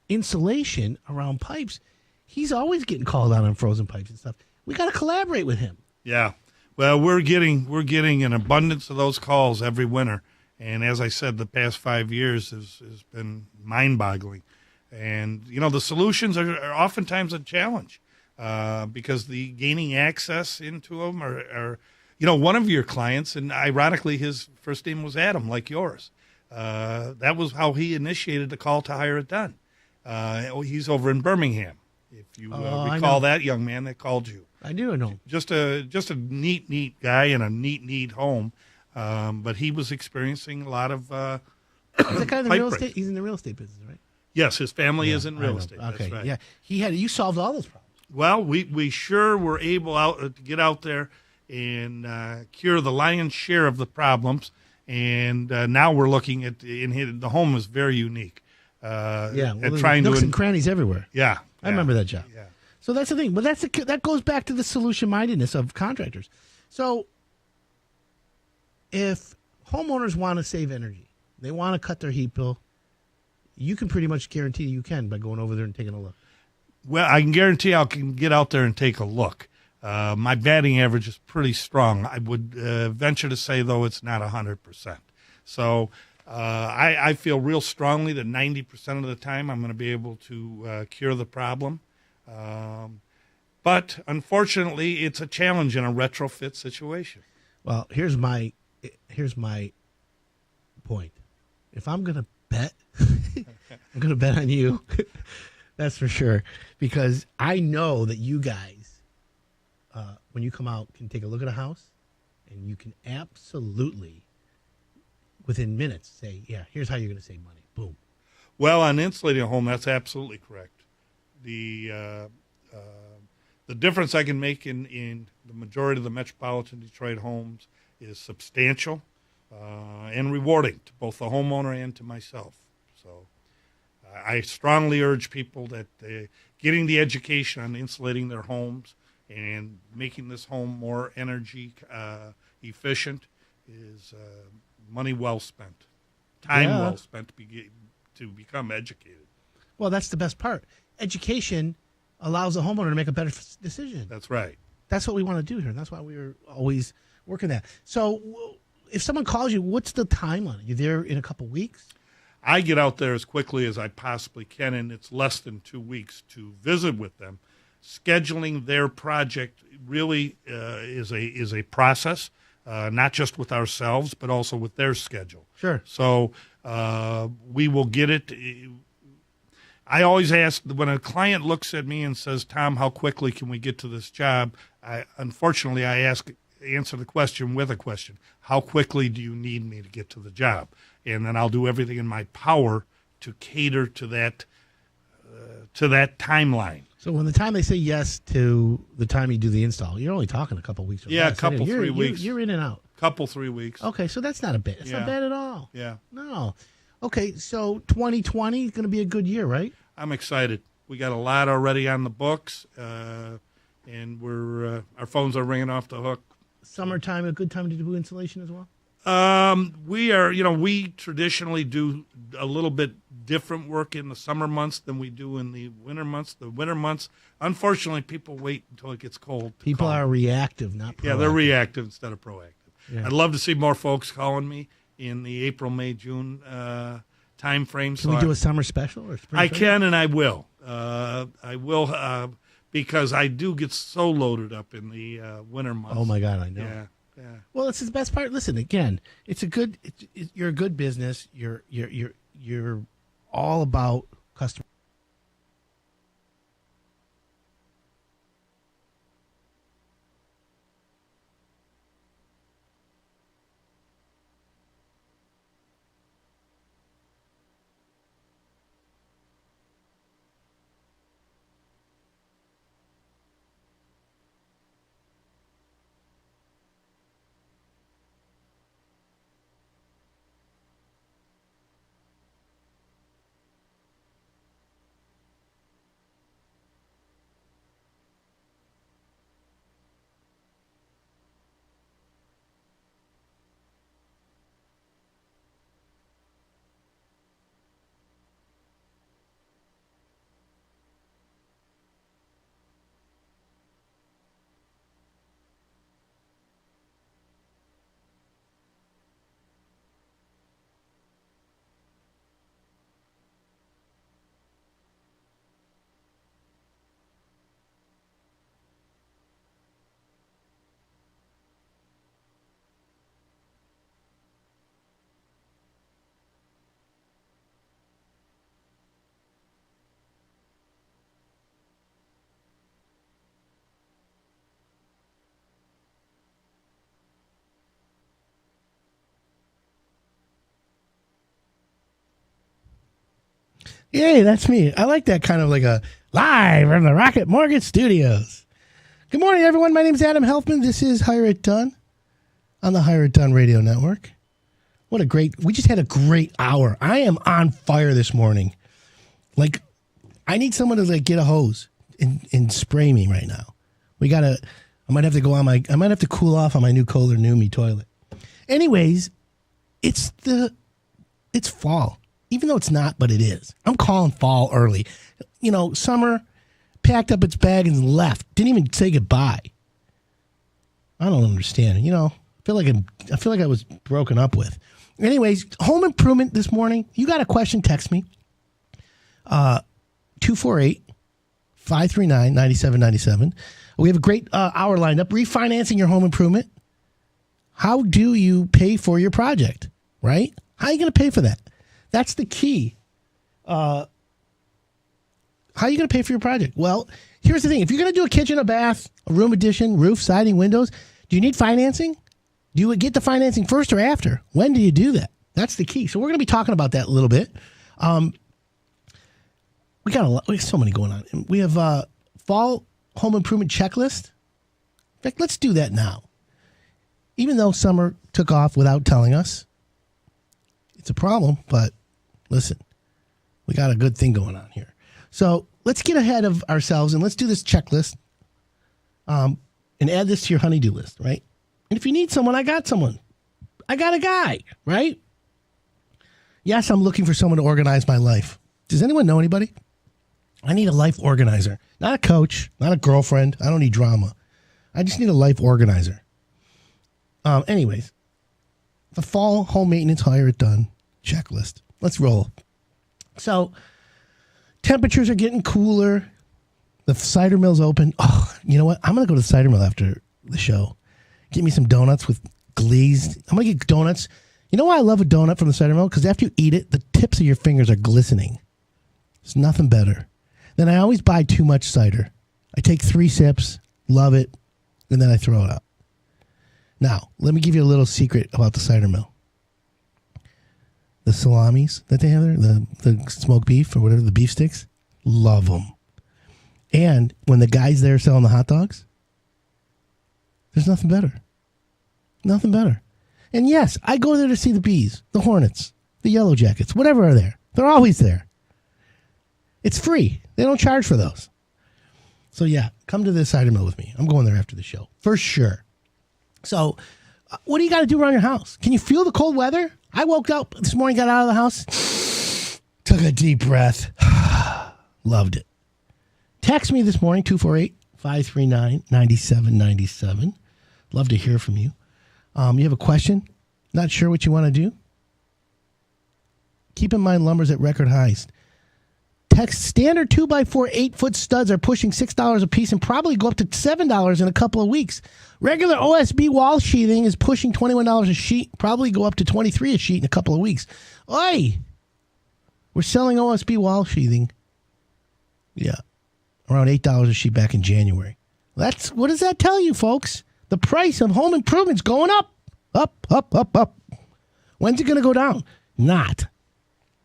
insulation around pipes, he's always getting called out on frozen pipes and stuff. We got to collaborate with him. Yeah. Well, we're getting an abundance of those calls every winter. And as I said, the past 5 years has been mind-boggling. And, the solutions are oftentimes a challenge because the gaining access into them are one of your clients, and ironically, his first name was Adam, like yours. That was how he initiated the call to Hire It Done. He's over in Birmingham, if you recall that young man that called you. I do know. Just a neat guy and a neat home. But he was experiencing a lot of Is that guy in the real estate? He's in the real estate business, right? Yes, his family is in real estate. Okay, That's right. yeah. You solved all those problems. Well, we sure were able to get out there and cure the lion's share of the problems. And now we're looking at the home is very unique. Yeah, well, and there's trying nooks to and crannies everywhere. yeah, I remember that job. Yeah. So that's the thing. But that goes back to the solution mindedness of contractors. So if homeowners want to save energy, they want to cut their heat bill, you can pretty much guarantee you can by going over there and taking a look. Well, I can guarantee I can get out there and take a look. My batting average is pretty strong. I would venture to say, though, it's not 100%. So I feel real strongly that 90% of the time I'm going to be able to cure the problem. But unfortunately, it's a challenge in a retrofit situation. Well, here's my point. If I'm going to bet, I'm going to bet on you. That's for sure. Because I know that you guys, when you come out, can take a look at a house and you can absolutely, within minutes, say, yeah, here's how you're going to save money. Boom. Well, on insulating a home, that's absolutely correct. The difference I can make in the majority of the metropolitan Detroit homes is substantial and rewarding to both the homeowner and to myself. So I strongly urge people that getting the education on insulating their homes and making this home more energy efficient is money well spent, time well spent to become educated. Well, that's the best part. Education allows the homeowner to make a better decision. That's right. That's what we want to do here, and that's why we are always working that. So if someone calls you, what's the time on it? You there in a couple weeks? I get out there as quickly as I possibly can, and it's less than 2 weeks to visit with them. Scheduling their project really is a process, not just with ourselves, but also with their schedule. Sure. So we will get it. I always ask, when a client looks at me and says, Tom, how quickly can we get to this job? Unfortunately, I answer the question with a question. How quickly do you need me to get to the job? And then I'll do everything in my power to cater to that timeline. So when the time they say yes to the time you do the install, you're only talking a couple weeks. Or Yeah, less. a couple, 3 weeks. You're in and out. Couple, 3 weeks. Okay, so that's not a bad. It's not bad at all. Yeah. No. Okay, so 2020 is going to be a good year, right? I'm excited. We got a lot already on the books, and we're our phones are ringing off the hook. Summertime, a good time to do insulation as well? We traditionally do a little bit different work in the summer months than we do in the winter months. The winter months, unfortunately, people wait until it gets cold. People are reactive, not proactive. Yeah, they're reactive instead of proactive. Yeah. I'd love to see more folks calling me in the April, May, June time frame. Can we do a summer special or spring? I can and I will. I will because I do get so loaded up in the winter months. Oh my God, I know. Yeah. Well, it's the best part. Listen, again, you're a good business. You're all about customer. Yay, that's me. I like that kind of like a live from the Rocket Mortgage Studios Good morning, everyone. My name is Adam Helfman. This is Hire It Done on the Hire It Done Radio Network. We just had a great hour. I am on fire this morning. Like, I need someone to get a hose and spray me right now. I might have to cool off on my new Kohler Numi toilet. Anyways, it's fall. Even though it's not, but it is. I'm calling fall early. Summer packed up its bag and left. Didn't even say goodbye. I don't understand. I feel like I was broken up with. Anyways, home improvement this morning. You got a question, text me. 248-539-9797. We have a great hour lined up. Refinancing your home improvement. How do you pay for your project, right? How are you going to pay for that? That's the key. How are you going to pay for your project? Well, here's the thing. If you're going to do a kitchen, a bath, a room addition, roof, siding, windows, do you need financing? Do you get the financing first or after? When do you do that? That's the key. So we're going to be talking about that a little bit. We have so many going on. We have fall home improvement checklist. In fact, let's do that now. Even though summer took off without telling us, it's a problem, but listen, we got a good thing going on here. So let's get ahead of ourselves and let's do this checklist and add this to your honey-do list, right? And if you need someone, I got someone. I got a guy, right? Yes, I'm looking for someone to organize my life. Does anyone know anybody? I need a life organizer. Not a coach, not a girlfriend. I don't need drama. I just need a life organizer. Anyways, the fall home maintenance hire it done checklist. Let's roll. So temperatures are getting cooler. The cider mill's open. Oh, you know what? I'm going to go to the cider mill after the show. Get me some donuts with glazed. I'm going to get donuts. You know why I love a donut from the cider mill? Because after you eat it, the tips of your fingers are glistening. There's nothing better. Then I always buy too much cider. I take 3 sips, love it, and then I throw it out. Now, let me give you a little secret about the cider mill. The salamis that they have there, the smoked beef or whatever, the beef sticks, love them. And when the guy's there selling the hot dogs, there's nothing better. Nothing better. And yes, I go there to see the bees, the hornets, the yellow jackets, whatever are there. They're always there. It's free. They don't charge for those. So yeah, come to the cider mill with me. I'm going there after the show, for sure. So what do you got to do around your house? Can you feel the cold weather? I woke up this morning, got out of the house, took a deep breath, loved it. Text me this morning, 248-539-9797. Love to hear from you. You have a question? Not sure what you want to do? Keep in mind lumber's at record highs. Text standard 2x4 8-foot studs are pushing $6 a piece and probably go up to $7 in a couple of weeks. Regular OSB wall sheathing is pushing $21 a sheet, probably go up to $23 a sheet in a couple of weeks. Oi! We're selling OSB wall sheathing. Yeah. Around $8 a sheet back in January. What does that tell you, folks? The price of home improvements going up. Up, up, up, up. When's it going to go down? Not.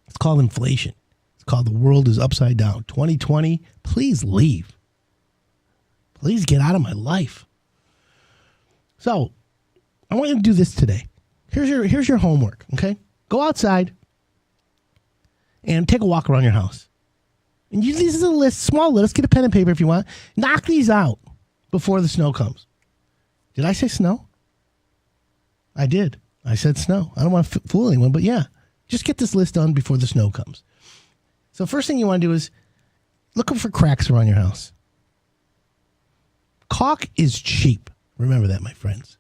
It's called inflation. Called The World is Upside Down. 2020, please leave. Please get out of my life. So, I want you to do this today. Here's your homework, okay? Go outside and take a walk around your house. And this is a list, small list. Get a pen and paper if you want. Knock these out before the snow comes. Did I say snow? I did. I said snow. I don't want to fool anyone, but yeah. Just get this list done before the snow comes. So first thing you want to do is look for cracks around your house. Caulk is cheap. Remember that, my friends.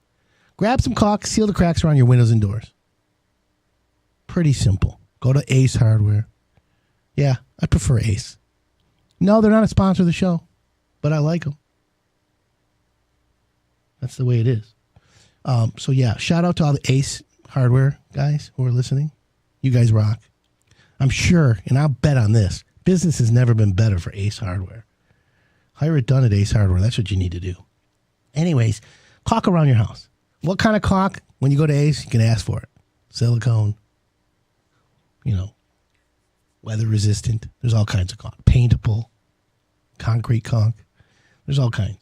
Grab some caulk, seal the cracks around your windows and doors. Pretty simple. Go to Ace Hardware. Yeah, I prefer Ace. No, they're not a sponsor of the show, but I like them. That's the way it is. So yeah, shout out to all the Ace Hardware guys who are listening. You guys rock. I'm sure, and I'll bet on this, business has never been better for Ace Hardware. Hire it done at Ace Hardware. That's what you need to do. Anyways, caulk around your house. What kind of caulk? When you go to Ace, you can ask for it. Silicone, weather resistant. There's all kinds of caulk. Paintable, concrete caulk. There's all kinds.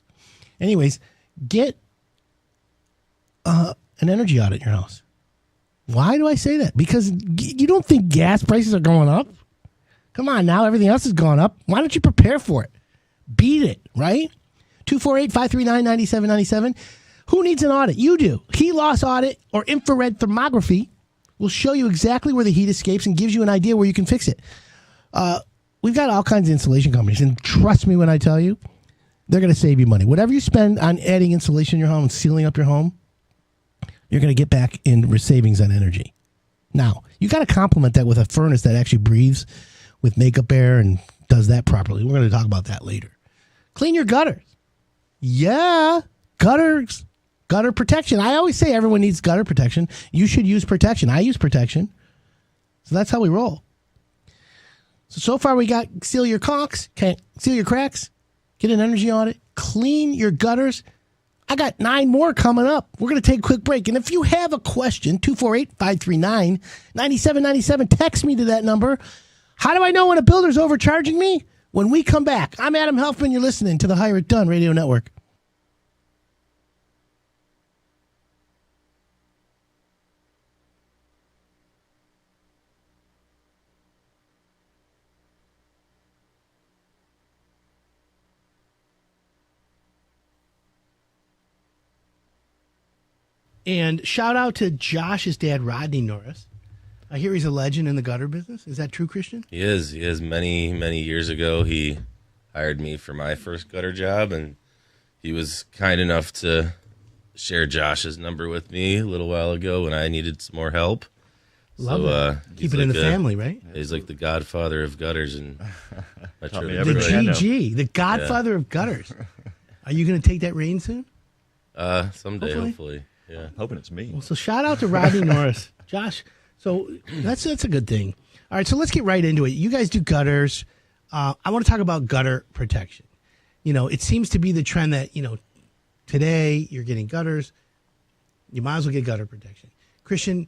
Anyways, get an energy audit in your house. Why do I say that? Because you don't think gas prices are going up? Come on now, everything else is going up. Why don't you prepare for it? Beat it, right? 248-539-9797. Who needs an audit? You do. Heat loss audit or infrared thermography will show you exactly where the heat escapes and gives you an idea where you can fix it. We've got all kinds of insulation companies, and trust me when I tell you, they're going to save you money. Whatever you spend on adding insulation in your home and sealing up your home, you're going to get back in savings on energy. Now, you got to complement that with a furnace that actually breathes with makeup air and does that properly. We're going to talk about that later. Clean your gutters. Yeah, gutters. Gutter protection. I always say everyone needs gutter protection. You should use protection. I use protection. So that's how we roll. So far we got seal your caulks, seal your cracks, get an energy audit, clean your gutters. I got 9 more coming up. We're going to take a quick break. And if you have a question, 248-539-9797, text me to that number. How do I know when a builder's overcharging me? When we come back, I'm Adam Helfman. You're listening to the Hire It Done Radio Network. And shout out to Josh's dad, Rodney Norris. I hear he's a legend in the gutter business. Is that true, Christian? He is. He is. Many years ago, he hired me for my first gutter job, and he was kind enough to share Josh's number with me a little while ago when I needed some more help. Love it. Keep it in the family, right? He's like the godfather of gutters and Metro The Detroit. GG, the godfather of gutters. Are you going to take that reign soon? Someday, hopefully. Yeah. I'm hoping it's me. Well, so shout out to Rodney Norris. Josh, so that's a good thing. All right, so let's get right into it. You guys do gutters. I want to talk about gutter protection. You know, it seems to be the trend that, today you're getting gutters. You might as well get gutter protection. Christian,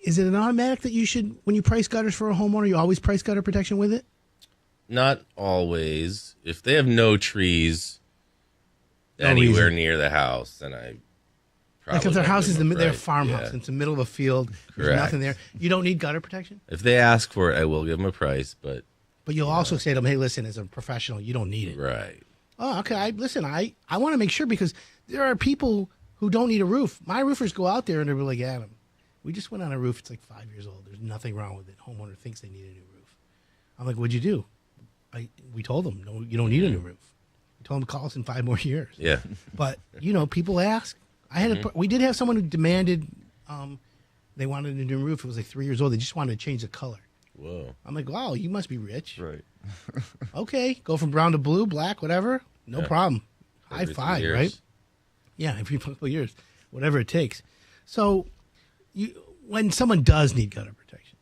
is it an automatic that you should, when you price gutters for a homeowner, you always price gutter protection with it? Not always. If they have no trees No anywhere reason. near the house, then I probably Like if their don't house give is them a their price. farmhouse, Yeah. it's in the middle of a field, there's Correct. nothing there. You don't need gutter protection? If they ask for it, I will give them a price, but But you'll also say to them, hey, listen, as a professional, you don't need it. right. Oh, okay. I want to make sure because there are people who don't need a roof. My roofers go out there and they're like, Adam, we just went on a roof. It's like 5 years old. There's nothing wrong with it. Homeowner thinks they need a new roof. I'm like, what'd you do? We told them, no, you don't need a new roof. We told them to call us in 5 more years. Yeah. But, people ask. We did have someone who demanded, they wanted a new roof. It was like 3 years old. They just wanted to change the color. Whoa. I'm like, wow, you must be rich. Right. Okay, go from brown to blue, black, whatever. No problem. High Every 3 five, years. right? Yeah, every couple of years, whatever it takes. So, when someone does need gutter protection,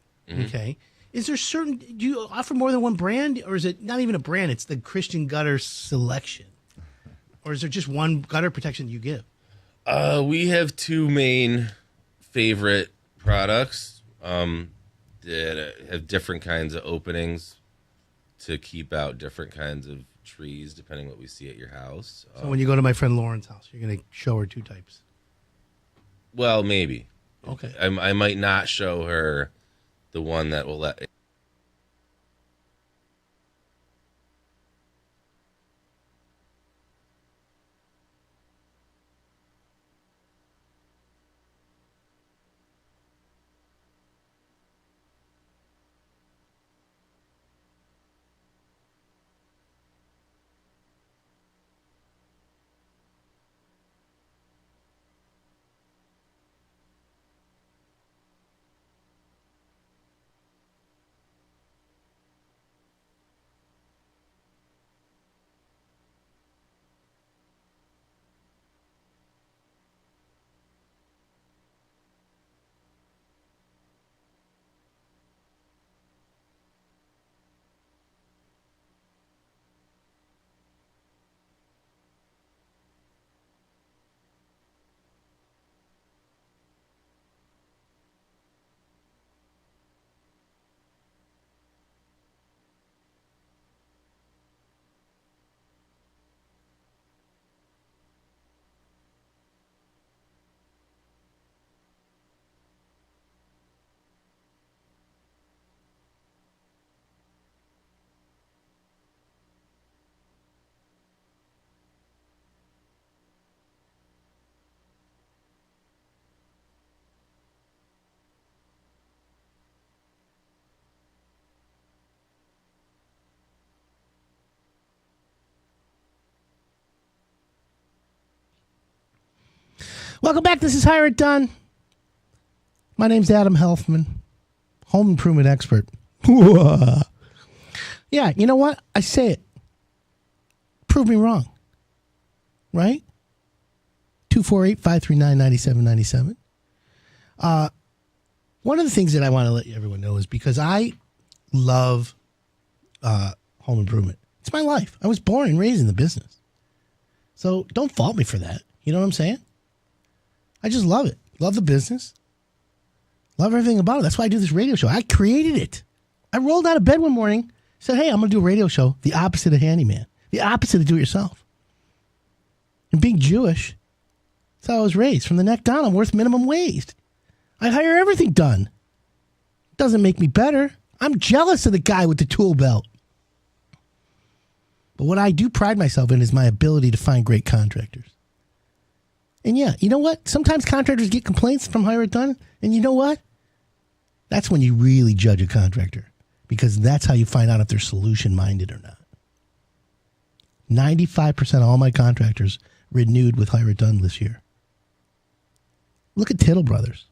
okay, is there do you offer more than one brand, or is it not even a brand? It's the Christian Gutter Selection, or is there just one gutter protection you give? We have 2 main favorite products that have different kinds of openings to keep out different kinds of trees, depending what we see at your house. So when you go to my friend Lauren's house, you're going to show her 2 types. Well, maybe. Okay. I might not show her the one that will let. Welcome back. This is Hire It Done. My name's Adam Helfman, home improvement expert. Yeah, you know what? I say it. Prove me wrong. Right? 248-539-9797. One of the things that I want to let everyone know is because I love home improvement. It's my life. I was born and raised in the business. So don't fault me for that. You know what I'm saying? I just love it. Love the business. Love everything about it. That's why I do this radio show. I created it. I rolled out of bed one morning, said, hey, I'm going to do a radio show, the opposite of handyman, the opposite of do-it-yourself. And being Jewish, that's how I was raised. From the neck down, I'm worth minimum wage. I hire everything done. Doesn't make me better. I'm jealous of the guy with the tool belt. But what I do pride myself in is my ability to find great contractors. And yeah, you know what? Sometimes contractors get complaints from Hire It Done. And you know what? That's when you really judge a contractor. Because that's how you find out if they're solution-minded or not. 95% of all my contractors renewed with Hire It Done this year. Look at Tittle Brothers.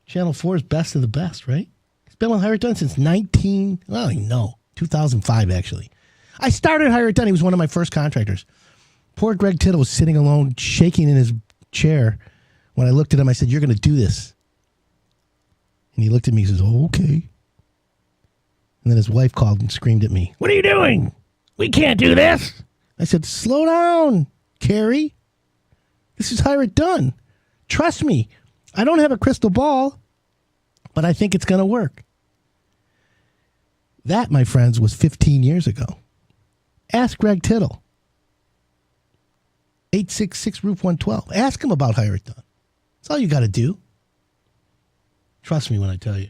Channel 4's best of the best, right? It's been with Hire It Done since 2005, actually. I started Hire It Done. He was one of my first contractors. Poor Greg Tittle was sitting alone, shaking in his chair. When I looked at him, I said, you're going to do this. And he looked at me and says, oh, okay. And then his wife called and screamed at me, what are you doing? We can't do this. I said, slow down, Carrie. This is Hire It Done. Trust me. I don't have a crystal ball, but I think it's going to work. That, my friends, was 15 years ago. Ask Greg Tittle. 866-ROOF-112. Ask him about Hire It Done. That's all you got to do. Trust me when I tell you.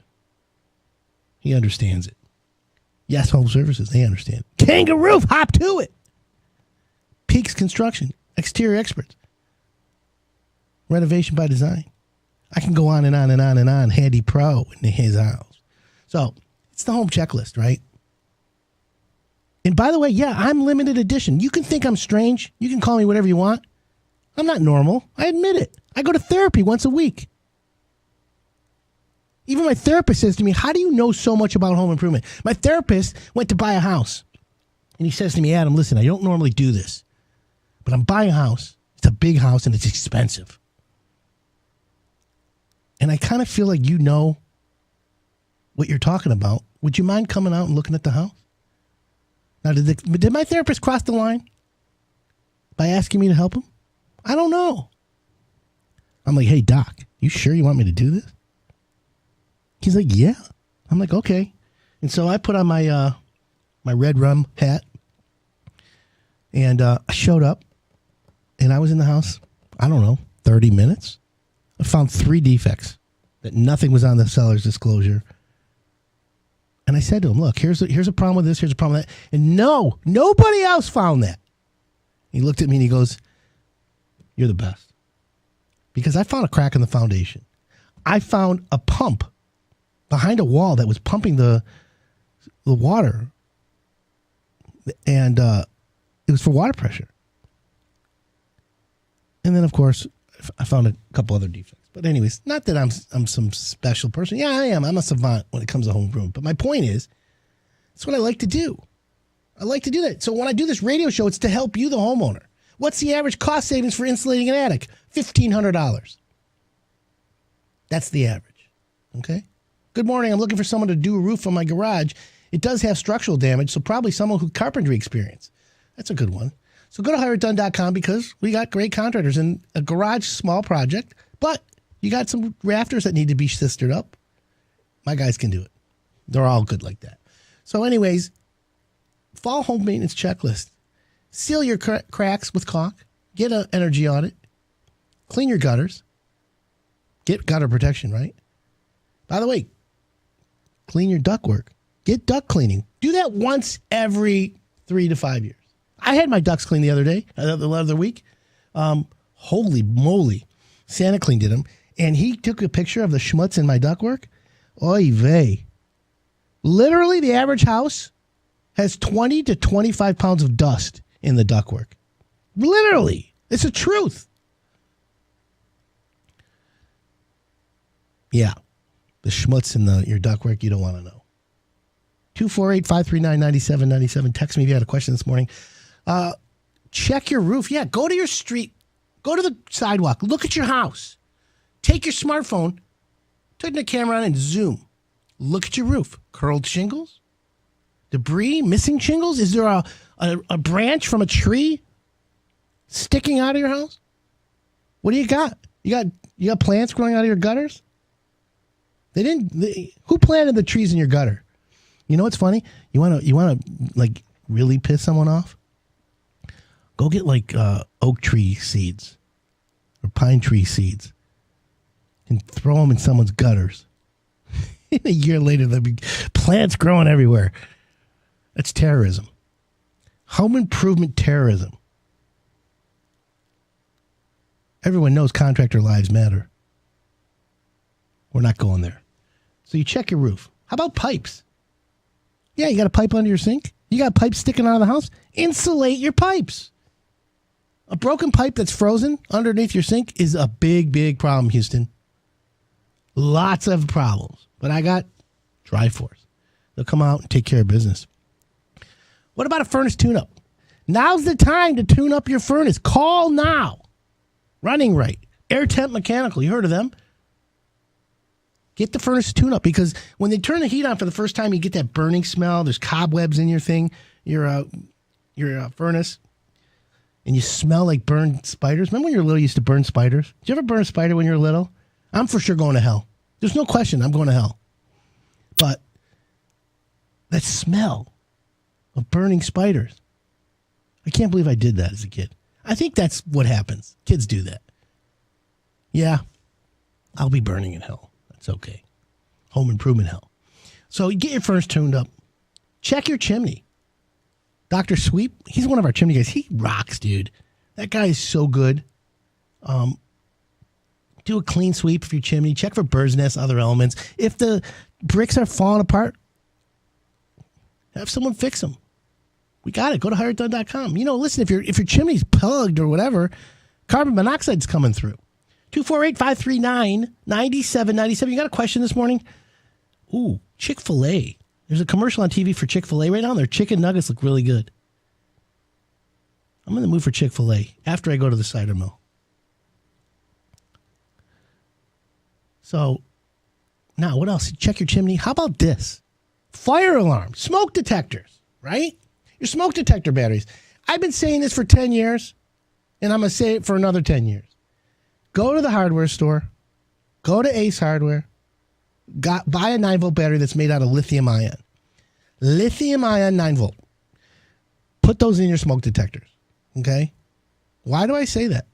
He understands it. Yes, Home Services, they understand. Kangaroo, hop to it. Peaks Construction, exterior experts. Renovation by design. I can go on and on and on and on. Handy Pro in his house. So it's the home checklist, right? And by the way, yeah, I'm limited edition. You can think I'm strange. You can call me whatever you want. I'm not normal. I admit it. I go to therapy once a week. Even my therapist says to me, how do you know so much about home improvement? My therapist went to buy a house. And he says to me, Adam, listen, I don't normally do this. But I'm buying a house. It's a big house and it's expensive. And I kind of feel like you know what you're talking about. Would you mind coming out and looking at the house? Now, did my therapist cross the line by asking me to help him? I don't know. I'm like, hey, doc, you sure you want me to do this? He's like, yeah. I'm like, okay. And so I put on my my red rum hat, and I showed up, and I was in the house, I don't know, 30 minutes. I found 3 defects, that nothing was on the seller's disclosure. And I said to him, look, here's a problem with this, here's a problem with that. And no, nobody else found that. He looked at me and he goes, you're the best. Because I found a crack in the foundation. I found a pump behind a wall that was pumping the water. And it was for water pressure. And then, of course, I found a couple other defects. But anyways, not that I'm some special person. Yeah, I am. I'm a savant when it comes to home improvement. But my point is, that's what I like to do. I like to do that. So when I do this radio show, it's to help you, the homeowner. What's the average cost savings for insulating an attic? $1,500. That's the average. Okay? Good morning. I'm looking for someone to do a roof on my garage. It does have structural damage, so probably someone who carpentry experience. That's a good one. So go to hireitdone.com because we got great contractors in a garage small project, but you got some rafters that need to be sistered up. My guys can do it. They're all good like that. So anyways, fall home maintenance checklist. Seal your cracks with caulk. Get an energy audit. Clean your gutters. Get gutter protection, right? By the way, clean your ductwork. Get duct cleaning. Do that once every 3 to 5 years. I had my ducts cleaned the other week. Holy moly. Santa Clean did them. And he took a picture of the schmutz in my ductwork. Oy vey. Literally, the average house has 20 to 25 pounds of dust in the ductwork. Literally. It's the truth. Yeah. The schmutz in your ductwork, you don't want to know. 248-539-9797. Text me if you had a question this morning. Check your roof. Yeah, go to your street. Go to the sidewalk. Look at your house. Take your smartphone, turn the camera on and zoom. Look at your roof. Curled shingles? Debris? Missing shingles? Is there a branch from a tree sticking out of your house? What do you got? You got plants growing out of your gutters? Who planted the trees in your gutter? You know what's funny? You want to like really piss someone off? Go get like oak tree seeds or pine tree seeds and throw them in someone's gutters. A year later, there'll be plants growing everywhere. That's terrorism. Home improvement terrorism. Everyone knows contractor lives matter. We're not going there. So you check your roof. How about pipes? Yeah, you got a pipe under your sink? You got pipes sticking out of the house? Insulate your pipes. A broken pipe that's frozen underneath your sink is a big, big problem, Houston. Lots of problems. But I got Dry Force. They'll come out and take care of business. What about a furnace tune-up? Now's the time to tune up your furnace. Call now. Running Right. Air Temp Mechanical. You heard of them? Get the furnace tune-up because when they turn the heat on for the first time, you get that burning smell. There's cobwebs in your thing, your furnace. And you smell like burned spiders. Remember when you were little, you used to burn spiders? Did you ever burn a spider when you were little? I'm for sure going to hell. There's no question I'm going to hell. But that smell of burning spiders, I can't believe I did that as a kid. I think that's what happens. Kids do that. Yeah, I'll be burning in hell. That's okay. Home improvement hell. So you get your furnace tuned up. Check your chimney. Dr. Sweep, he's one of our chimney guys. He rocks, dude. That guy is so good. Do a clean sweep of your chimney. Check for bird's nests, other elements. If the bricks are falling apart, have someone fix them. We got it. Go to hireitdone.com. You know, listen, if your chimney's plugged or whatever, carbon monoxide's coming through. 248-539-9797. You got a question this morning? Ooh, Chick-fil-A. There's a commercial on TV for Chick-fil-A right now. Their chicken nuggets look really good. I'm in the mood for Chick-fil-A after I go to the cider mill. So, now what else? Check your chimney. How about this? Fire alarm, smoke detectors, right? Your smoke detector batteries. I've been saying this for 10 years, and I'm going to say it for another 10 years. Go to the hardware store. Go to Ace Hardware. Buy a 9-volt battery that's made out of lithium ion. Lithium ion 9-volt. Put those in your smoke detectors. Okay? Why do I say that?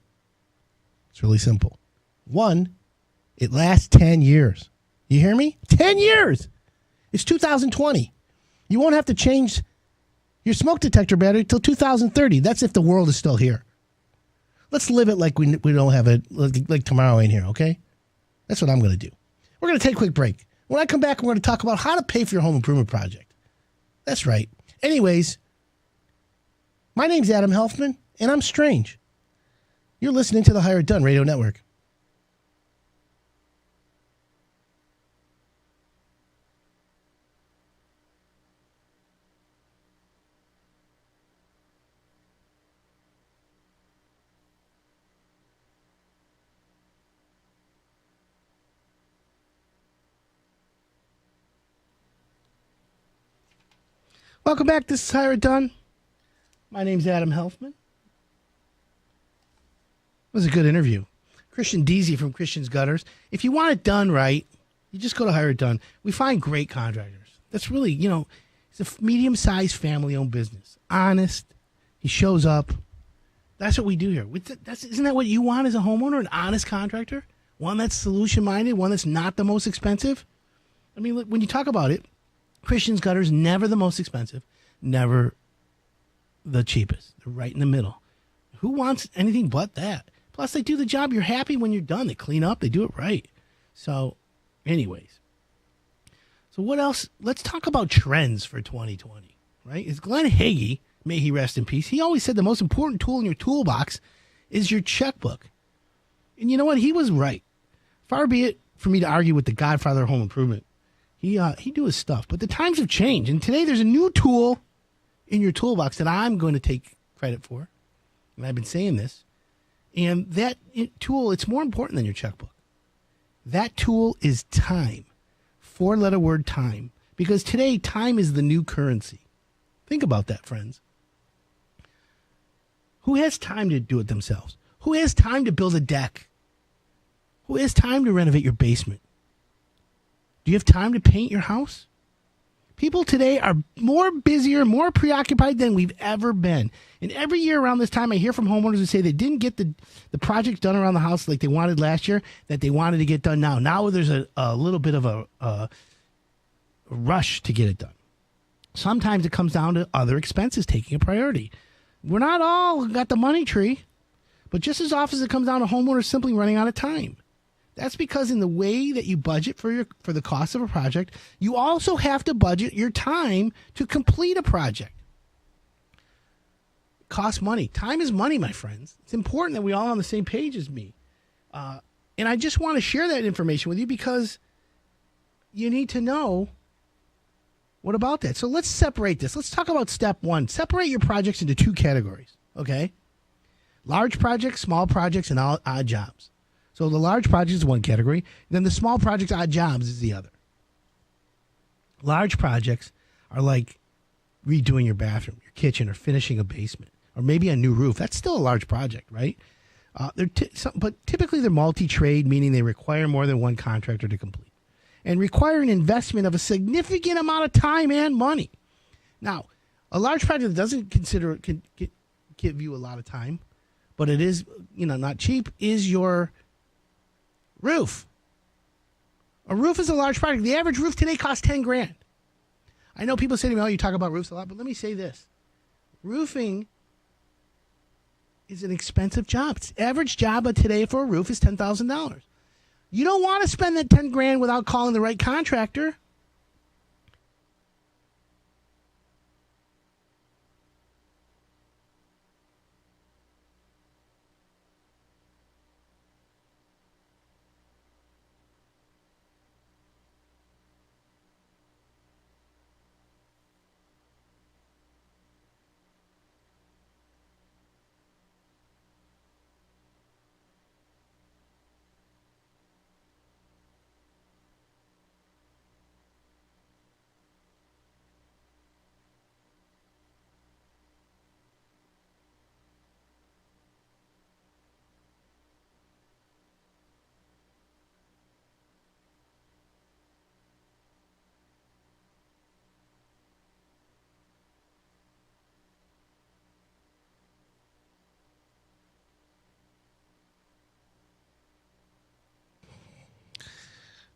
It's really simple. One, it lasts 10 years. You hear me? 10 years! It's 2020. You won't have to change your smoke detector battery till 2030. That's if the world is still here. Let's live it like we don't have it, like tomorrow ain't here, okay? That's what I'm going to do. We're going to take a quick break. When I come back, we're going to talk about how to pay for your home improvement project. That's right. Anyways, my name's Adam Helfman, and I'm strange. You're listening to the Hire It Done Radio Network. Welcome back. This is Hire It Done. My name's Adam Helfman. It was a good interview. Christian Deasy from Christian's Gutters. If you want it done right, you just go to Hire It Done. We find great contractors. That's really, it's a medium-sized family-owned business. Honest. He shows up. That's what we do here. Isn't that what you want as a homeowner? An honest contractor? One that's solution-minded? One that's not the most expensive? I mean, look, when you talk about it, Christian's Gutters, never the most expensive, never the cheapest. They're right in the middle. Who wants anything but that? Plus, they do the job. You're happy when you're done. They clean up. They do it right. So, anyways. So, what else? Let's talk about trends for 2020, right? It's Glenn Hagee, may he rest in peace. He always said the most important tool in your toolbox is your checkbook. And you know what? He was right. Far be it for me to argue with the godfather of home improvement. He do his stuff, but the times have changed, and today there's a new tool in your toolbox that I'm going to take credit for, and I've been saying this. And that tool, it's more important than your checkbook. That tool is time. 4-letter word, time. Because today, time is the new currency. Think about that, friends. Who has time to do it themselves? Who has time to build a deck? Who has time to renovate your basement? Do you have time to paint your house? People today are more busier, more preoccupied than we've ever been. And every year around this time, I hear from homeowners who say they didn't get the projects done around the house like they wanted last year, that they wanted to get done now. Now there's a little bit of a rush to get it done. Sometimes it comes down to other expenses taking a priority. We're not all got the money tree, but just as often it comes down to homeowners simply running out of time. That's because in the way that you budget for the cost of a project, you also have to budget your time to complete a project. It costs money. Time is money, my friends. It's important that we all on the same page as me. And I just want to share that information with you because you need to know what about that. So let's separate this. Let's talk about step one. Separate your projects into 2 categories, okay? Large projects, small projects, and odd jobs. So the large projects is one category. Then the small projects, odd jobs, is the other. Large projects are like redoing your bathroom, your kitchen, or finishing a basement, or maybe a new roof. That's still a large project, right? But typically they're multi-trade, meaning they require more than one contractor to complete, and require an investment of a significant amount of time and money. Now, a large project that doesn't can give you a lot of time, but it is not cheap, is your roof. A roof is a large project. The average roof today costs $10,000. I know people say to me, "Oh, you talk about roofs a lot," but let me say this: roofing is an expensive job. The average job today for a roof is $10,000. You don't want to spend that $10,000 without calling the right contractor.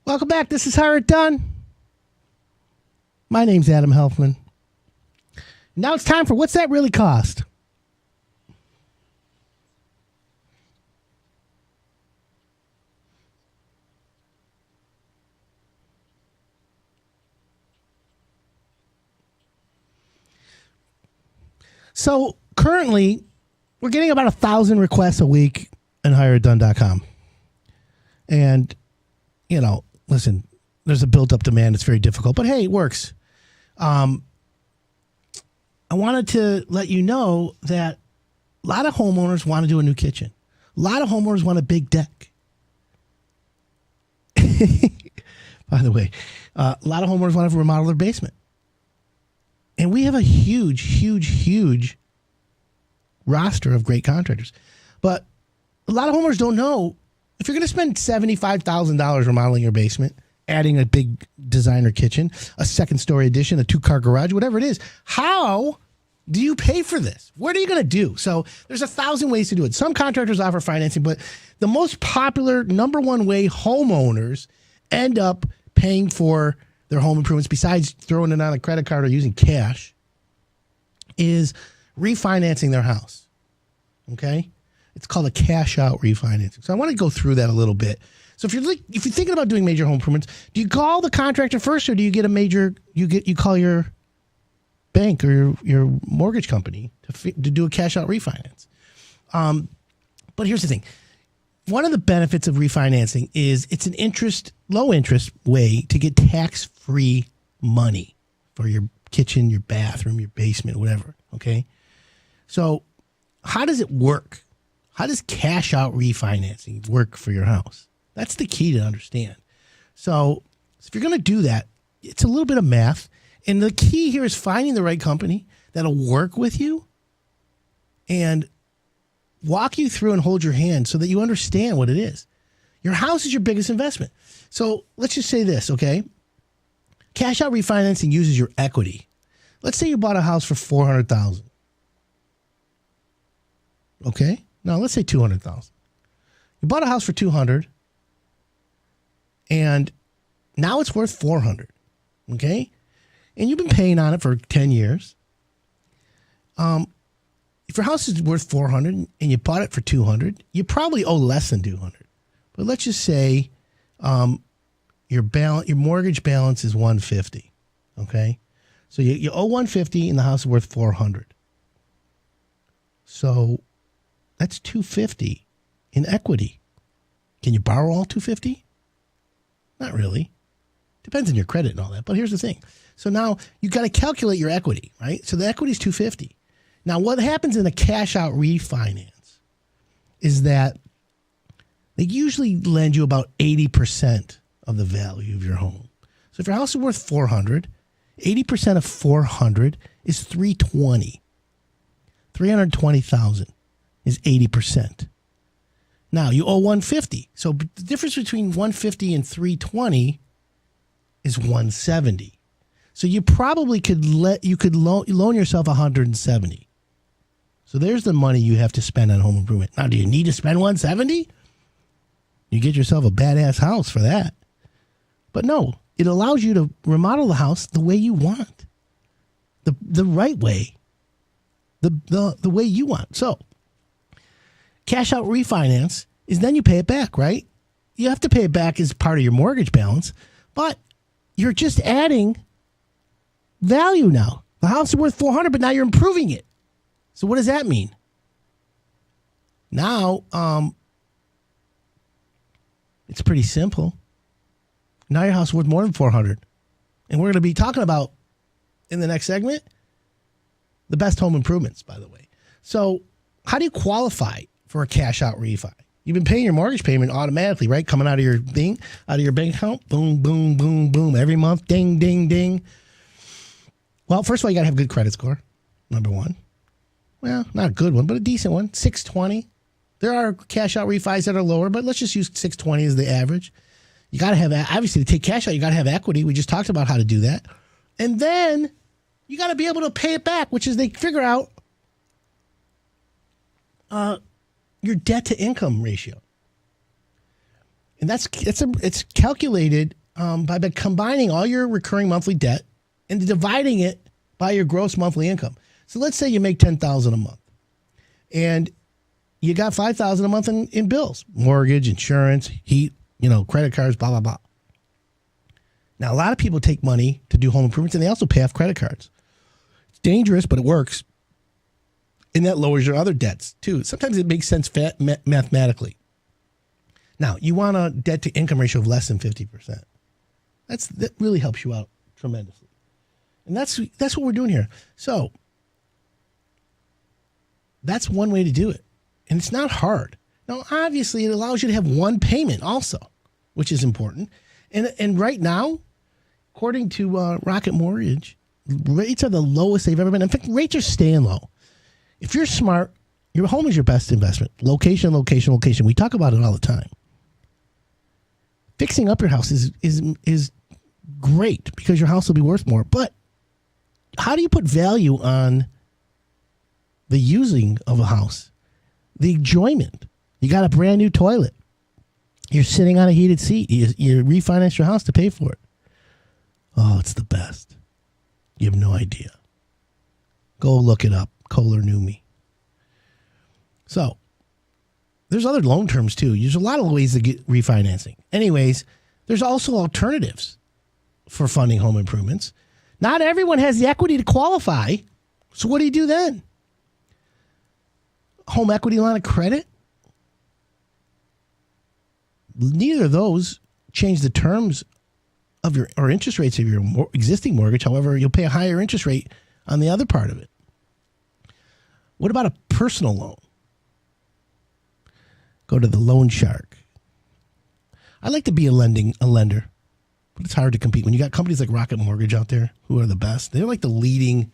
Welcome back. This is How It Done. My name's Adam Helfman. Now it's time for What's That Really Cost? So currently, we're getting about 1,000 requests a week on HireItDone.com. And, listen, there's a built-up demand. It's very difficult, but hey, it works. I wanted to let you know that a lot of homeowners want to do a new kitchen. A lot of homeowners want a big deck. By the way, a lot of homeowners want to remodel their basement. And we have a huge roster of great contractors. But a lot of homeowners don't know, if you're going to spend $75,000 remodeling your basement, adding a big designer kitchen, a second-story addition, a 2-car garage, whatever it is, how do you pay for this? What are you going to do? So there's 1,000 ways to do it. Some contractors offer financing, but the most popular number one way homeowners end up paying for their home improvements, besides throwing it on a credit card or using cash, is refinancing their house. Okay? It's called a cash out refinancing. So I want to go through that a little bit. So if you're thinking about doing major home improvements, do you call the contractor first, or do you get you call your bank or your mortgage company to do a cash out refinance? But here's the thing. one of the benefits of refinancing is it's an low interest way to get tax-free money for your kitchen, your bathroom, your basement, whatever. Okay. So how does it work? How does cash out refinancing work for your house? That's the key to understand. So if you're going to do that, it's a little bit of math. And the key here is finding the right company that'll work with you and walk you through and hold your hand so that you understand what it is. Your house is your biggest investment. So let's just say this, okay? Cash out refinancing uses your equity. Let's say you bought a house for $400,000. Okay? Now let's say $200,000. You bought a house for $200,000 and now it's worth $400,000. Okay? And you've been paying on it for 10 years. If your house is worth $400,000 and you bought it for $200,000, you probably owe less than $200,000. But let's just say your mortgage balance is $150,000. Okay, so you owe $150,000 and the house is worth $400,000. So that's $250,000 in equity. Can you borrow all $250,000? Not really. Depends on your credit and all that. But here's the thing. So now you got to calculate your equity, right? So the equity is $250,000. Now, what happens in a cash-out refinance is that they usually lend you about 80% of the value of your home. So if your house is worth $400,000, 80% of $400,000 is $320,000. $320,000 is 80%. Now, you owe $150,000. So the difference between $150,000 and $320,000 is $170,000. So you probably could loan yourself $170,000. So there's the money you have to spend on home improvement. Now, do you need to spend $170,000? You get yourself a badass house for that. But no, it allows you to remodel the house the way you want, the right way, the way you want. So cash out refinance is then you pay it back, right? You have to pay it back as part of your mortgage balance, but you're just adding value now. The house is worth $400,000, but now you're improving it. So what does that mean? Now, it's pretty simple. Now your house is worth more than $400,000. And we're going to be talking about, in the next segment, the best home improvements, by the way. So how do you qualify for a cash out refi? You've been paying your mortgage payment automatically, right? Coming out of your bank account. Boom, boom, boom, boom. Every month. Ding, ding, ding. Well, first of all, you got to have a good credit score. Number one. Well, not a good one, but a decent one. 620. There are cash out refis that are lower, but let's just use 620 as the average. You got to have, obviously, to take cash out, you got to have equity. We just talked about how to do that. And then you got to be able to pay it back, which is they figure out your debt to income ratio. And it's calculated by combining all your recurring monthly debt and dividing it by your gross monthly income. So let's say you make $10,000 a month and you got $5,000 a month in bills, mortgage, insurance, heat, credit cards, blah, blah, blah. Now, a lot of people take money to do home improvements and they also pay off credit cards. It's dangerous, but it works. And that lowers your other debts too. Sometimes it makes sense mathematically. Now, you want a debt to income ratio of less than 50%. That really helps you out tremendously. And that's what we're doing here. So that's one way to do it. And it's not hard. Now, obviously, it allows you to have one payment also, which is important. And right now, according to Rocket Mortgage, rates are the lowest they've ever been. In fact, rates are staying low. If you're smart, your home is your best investment. Location, location, location. We talk about it all the time. Fixing up your house is great because your house will be worth more. But how do you put value on the using of a house? The enjoyment. You got a brand new toilet. You're sitting on a heated seat. You refinance your house to pay for it. Oh, it's the best. You have no idea. Go look it up. Kohler knew me. So, there's other loan terms too. There's a lot of ways to get refinancing. Anyways, there's also alternatives for funding home improvements. Not everyone has the equity to qualify. So what do you do then? Home equity line of credit? neither of those change the terms of your or interest rates of your existing mortgage. However, you'll pay a higher interest rate on the other part of it. What about a personal loan? Go to the loan shark. I like to be a lender, but it's hard to compete when you got companies like Rocket Mortgage out there who are the best. They're like the leading.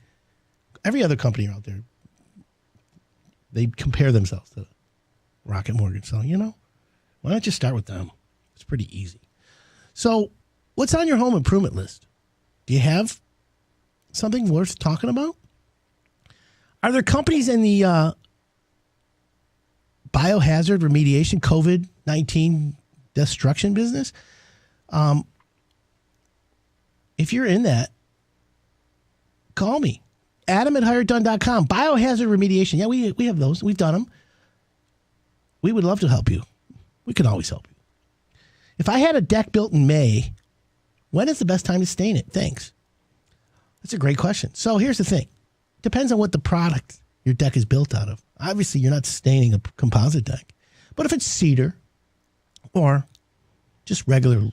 Every other company out there, they compare themselves to Rocket Mortgage. So, why not just start with them? It's pretty easy. So, what's on your home improvement list? Do you have something worth talking about? Are there companies in the biohazard remediation, COVID-19 destruction business? If you're in that, call me. Adam@hiredone.com. Biohazard remediation. Yeah, we have those. We've done them. We would love to help you. We can always help you. If I had a deck built in May, when is the best time to stain it? Thanks. That's a great question. So here's the thing. Depends on what the product your deck is built out of. Obviously, you're not staining a composite deck. But if it's cedar or just regular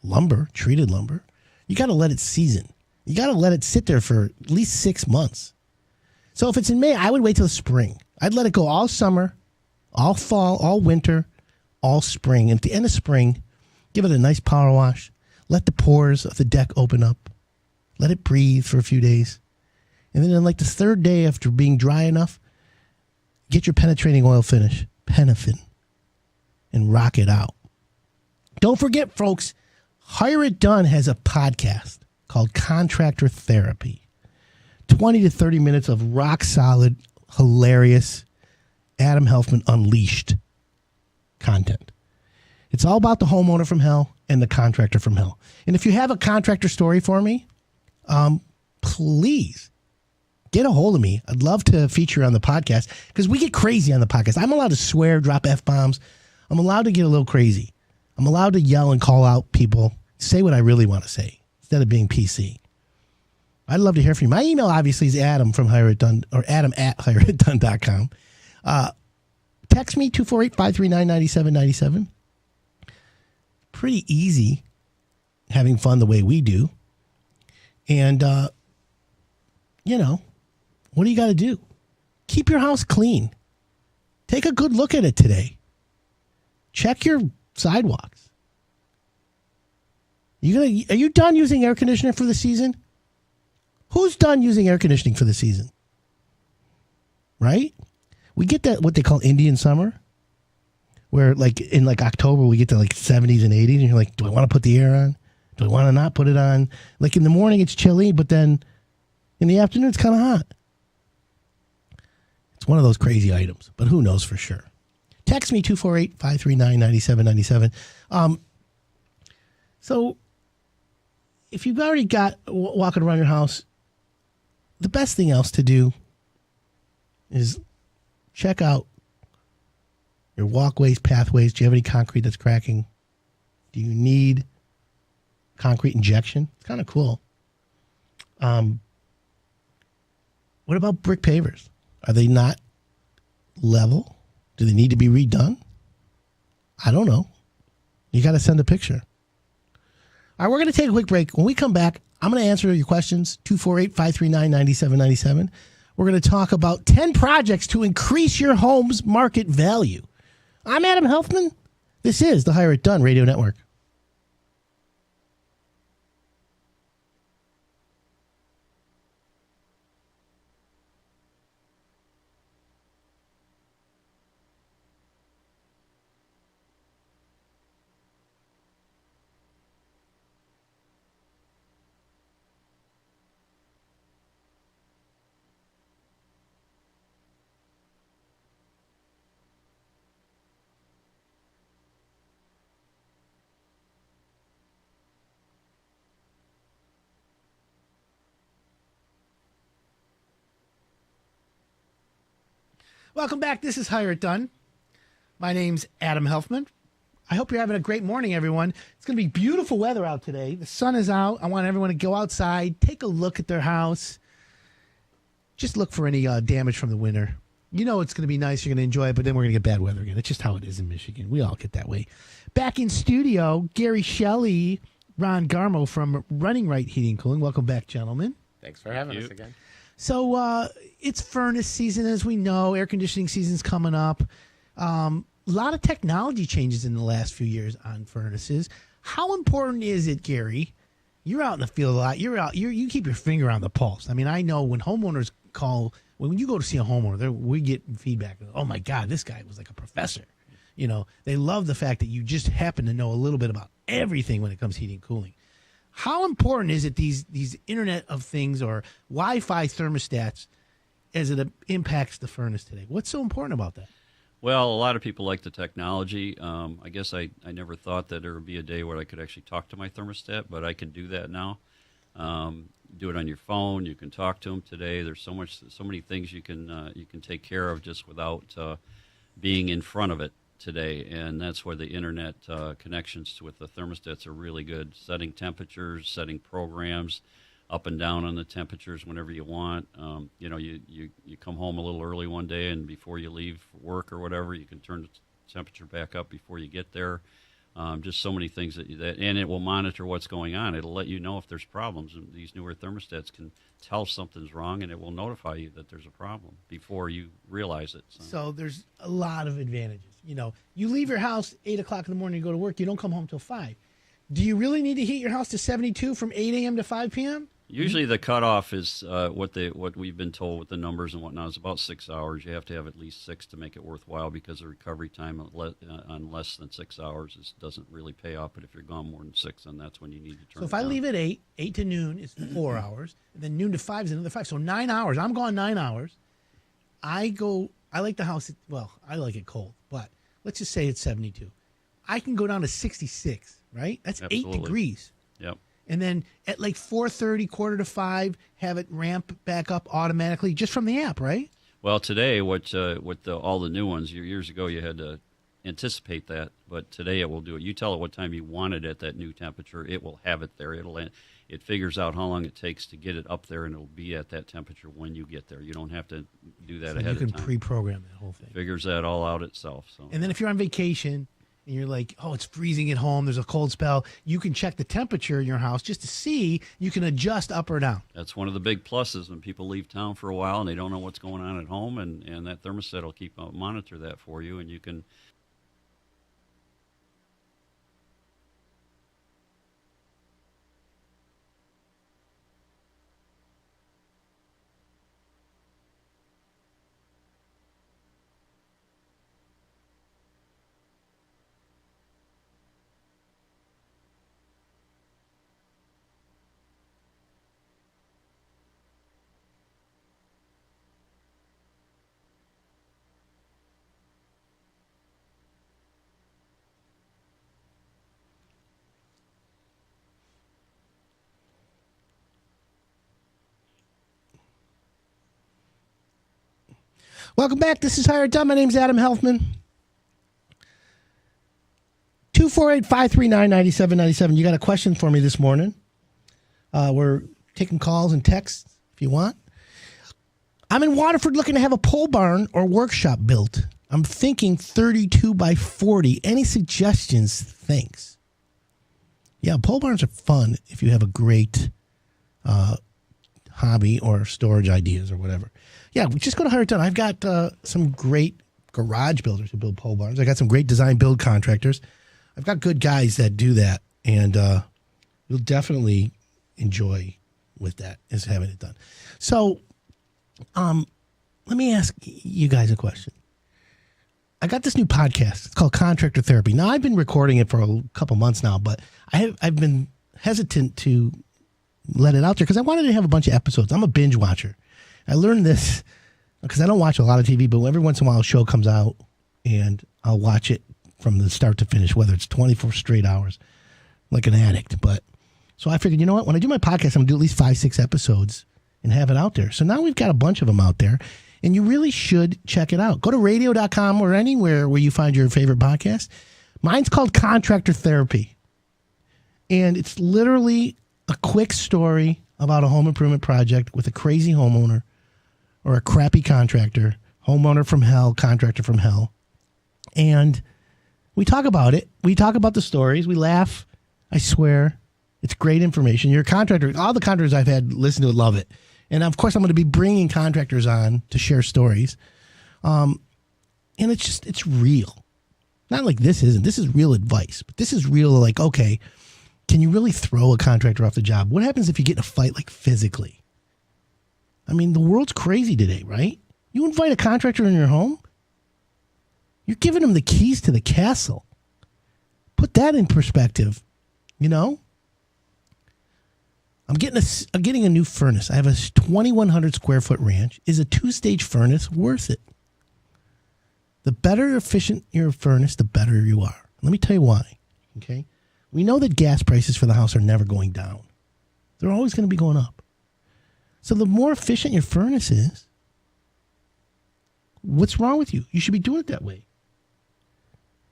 lumber, treated lumber, you got to let it season. You got to let it sit there for at least 6 months. So if it's in May, I would wait till spring. I'd let it go all summer, all fall, all winter, all spring. And at the end of spring, give it a nice power wash. Let the pores of the deck open up. Let it breathe for a few days. And then on like the third day after being dry enough, get your penetrating oil finish, Penafin, and rock it out. Don't forget, folks, Hire It Done has a podcast called Contractor Therapy. 20 to 30 minutes of rock solid, hilarious, Adam Helfman Unleashed content. It's all about the homeowner from hell and the contractor from hell. And if you have a contractor story for me, please get a hold of me. I'd love to feature on the podcast because we get crazy on the podcast. I'm allowed to swear, drop F-bombs. I'm allowed to get a little crazy. I'm allowed to yell and call out people, say what I really want to say instead of being PC. I'd love to hear from you. My email obviously is Adam from Hire It Done or Adam@hireitdone.com. Text me 248-539-9797. Pretty easy having fun the way we do. And, what do you got to do? Keep your house clean. Take a good look at it today. Check your sidewalks. Are you done using air conditioner for the season? Who's done using air conditioning for the season? Right? We get that what they call Indian summer, where like in like October we get to like 70s and 80s, and you're like, do I want to put the air on? Do I want to not put it on? Like in the morning it's chilly, but then in the afternoon it's kind of hot. It's one of those crazy items, but who knows for sure. Text me 248-539-9797. So if you've already got walking around your house, the best thing else to do is check out your walkways, pathways. Do you have any concrete that's cracking? Do you need concrete injection? It's kind of cool. What about brick pavers? Are they not level? Do they need to be redone? I don't know. You got to send a picture. All right, we're going to take a quick break. When we come back, I'm going to answer your questions, 248-539-9797. We're going to talk about 10 projects to increase your home's market value. I'm Adam Helfman. This is the Hire It Done Radio Network. Welcome back. This is Hire It Done. My name's Adam Helfman. I hope you're having a great morning, everyone. It's going to be beautiful weather out today. The sun is out. I want everyone to go outside, take a look at their house. Just look for any damage from the winter. You know it's going to be nice. You're going to enjoy it, but then we're going to get bad weather again. It's just how it is in Michigan. We all get that way. Back in studio, Gary Shelley, Ron Garmo from Running Right Heating and Cooling. Welcome back, gentlemen. Thanks for having us again. So it's furnace season, as we know. Air conditioning season's coming up. A lot of technology changes in the last few years on furnaces. How important is it, Gary? You're out in the field a lot. You keep your finger on the pulse. I mean, I know when homeowners call, when you go to see a homeowner, we get feedback. Oh my God, this guy was like a professor. You know, they love the fact that you just happen to know a little bit about everything when it comes to heating and cooling. How important is it these Internet of Things or Wi-Fi thermostats as it impacts the furnace today? What's so important about that? Well, a lot of people like the technology. I guess I never thought that there would be a day where I could actually talk to my thermostat, but I can do that now. Do it on your phone. You can talk to them today. There's so many things you can take care of just without being in front of it today, and that's where the internet connections with the thermostats are really good. Setting temperatures, setting programs, up and down on the temperatures whenever you want. You come home a little early one day, and before you leave for work or whatever, you can turn the temperature back up before you get there. Just so many things and it will monitor what's going on. It'll let you know if there's problems. And these newer thermostats can tell something's wrong, and it will notify you that there's a problem before you realize it. So there's a lot of advantages. You know, you leave your house 8 o'clock in the morning to go to work. You don't come home till 5. Do you really need to heat your house to 72 from 8 a.m. to 5 p.m.? Usually the cutoff is what we've been told with the numbers and whatnot is about 6 hours. You have to have at least 6 to make it worthwhile, because the recovery time on less than 6 hours doesn't really pay off. But if you're gone more than 6, then that's when you need to turn. So if it I down. leave at 8 to noon is 4 hours, and then noon to 5 is another 5. So 9 hours. I'm gone 9 hours. I like the house. I like it cold, but let's just say it's 72. I can go down to 66. Right? That's Absolutely. 8 degrees. Yep. And then at like 4:30, quarter to 5, have it ramp back up automatically just from the app, right? Well, today, with all the new ones, years ago you had to anticipate that, but today it will do it. You tell it what time you want it at that new temperature, it will have it there. It figures out how long it takes to get it up there, and it'll be at that temperature when you get there. You don't have to do that ahead of time. You can pre-program that whole thing. Figures that all out itself. So. And then if you're on vacation and you're like, oh, it's freezing at home, there's a cold spell, you can check the temperature in your house just to see. You can adjust up or down. That's one of the big pluses when people leave town for a while and they don't know what's going on at home, and that thermostat will monitor that for you, and you can. Welcome back. This is Higher Done. My name's Adam Helfman. 248-539-9797. You got a question for me this morning. We're taking calls and texts if you want. I'm in Waterford looking to have a pole barn or workshop built. I'm thinking 32 by 40. Any suggestions? Thanks. Yeah, pole barns are fun if you have a great hobby or storage ideas or whatever. Yeah, just go to Higher Done. I've got some great garage builders who build pole barns. I got some great design build contractors. I've got good guys that do that, and you'll definitely enjoy with that is having it done. So, let me ask you guys a question. I got this new podcast. It's called Contractor Therapy. Now, I've been recording it for a couple months now, but I've been hesitant to let it out there because I wanted to have a bunch of episodes. I'm a binge watcher. I learned this because I don't watch a lot of TV, but every once in a while a show comes out and I'll watch it from the start to finish, whether it's 24 straight hours, like an addict. But so I figured, you know what? When I do my podcast, I'm going to do at least 5-6 episodes and have it out there. So now we've got a bunch of them out there, and you really should check it out. Go to radio.com or anywhere where you find your favorite podcast. Mine's called Contractor Therapy, and it's literally a quick story about a home improvement project with a crazy homeowner or a crappy contractor homeowner from hell, contractor from hell. And we talk about it. We talk about the stories. We laugh. I swear. It's great information. You're a contractor. All the contractors I've had listen to it love it. And of course, I'm going to be bringing contractors on to share stories. And it's real. Not like this isn't. This is real advice. But this is real, like, okay, can you really throw a contractor off the job? What happens if you get in a fight, like physically? I mean, the world's crazy today, right? You invite a contractor in your home, you're giving them the keys to the castle. Put that in perspective, you know? I'm getting a new furnace. I have a 2,100 square foot ranch. Is a 2-stage furnace worth it? The better efficient your furnace, the better you are. Let me tell you why, okay? We know that gas prices for the house are never going down. They're always going to be going up. So the more efficient your furnace is, what's wrong with you? You should be doing it that way.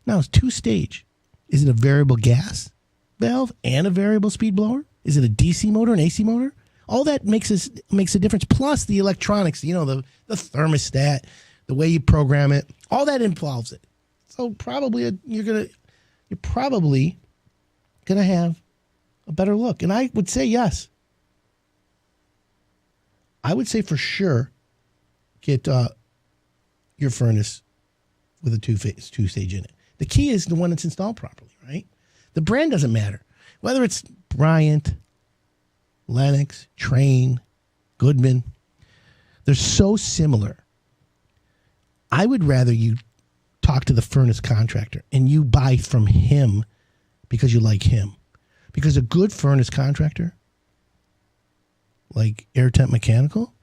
Now, it's 2-stage. Is it a variable gas valve and a variable speed blower? Is it a DC motor, an AC motor? All that makes a difference. Plus the electronics, you know, the thermostat, the way you program it, all that involves it. So probably you're probably gonna have a better look. And I would say yes. I would say for sure get your furnace with a 2-stage in it. The key is the one that's installed properly, right? The brand doesn't matter. Whether it's Bryant, Lennox, Train, Goodman, they're so similar. I would rather you talk to the furnace contractor and you buy from him because you like him. Because a good furnace contractor, like Air Temp Mechanical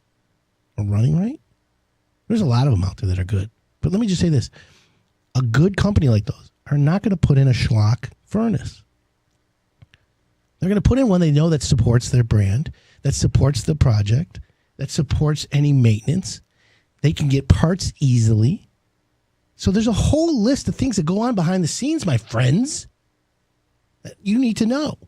or Running Right, there's a lot of them out there that are good. But let me just say this. A good company like those are not going to put in a schlock furnace. They're going to put in one they know that supports their brand, that supports the project, that supports any maintenance. They can get parts easily. So there's a whole list of things that go on behind the scenes, my friends, that you need to know.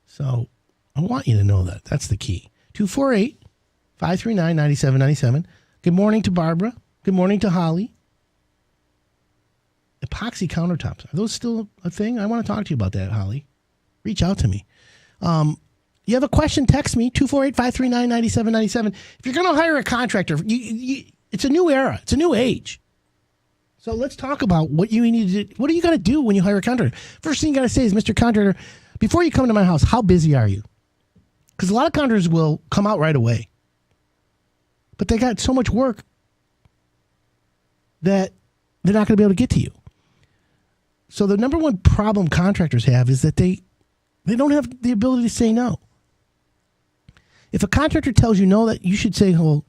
So I want you to know that. That's the key. 248-539-9797. Good morning to Barbara. Good morning to Holly. Epoxy countertops. Are those still a thing? I want to talk to you about that, Holly. Reach out to me. You have a question, text me, 248-539-9797. If you're going to hire a contractor, it's a new era. It's a new age. So let's talk about what you need to do. What are you going to do when you hire a contractor? First thing you got to say is, Mr. Contractor, before you come to my house, how busy are you? Because a lot of contractors will come out right away. But they got so much work that they're not going to be able to get to you. So the number one problem contractors have is that they don't have the ability to say no. If a contractor tells you no, that you should say, well,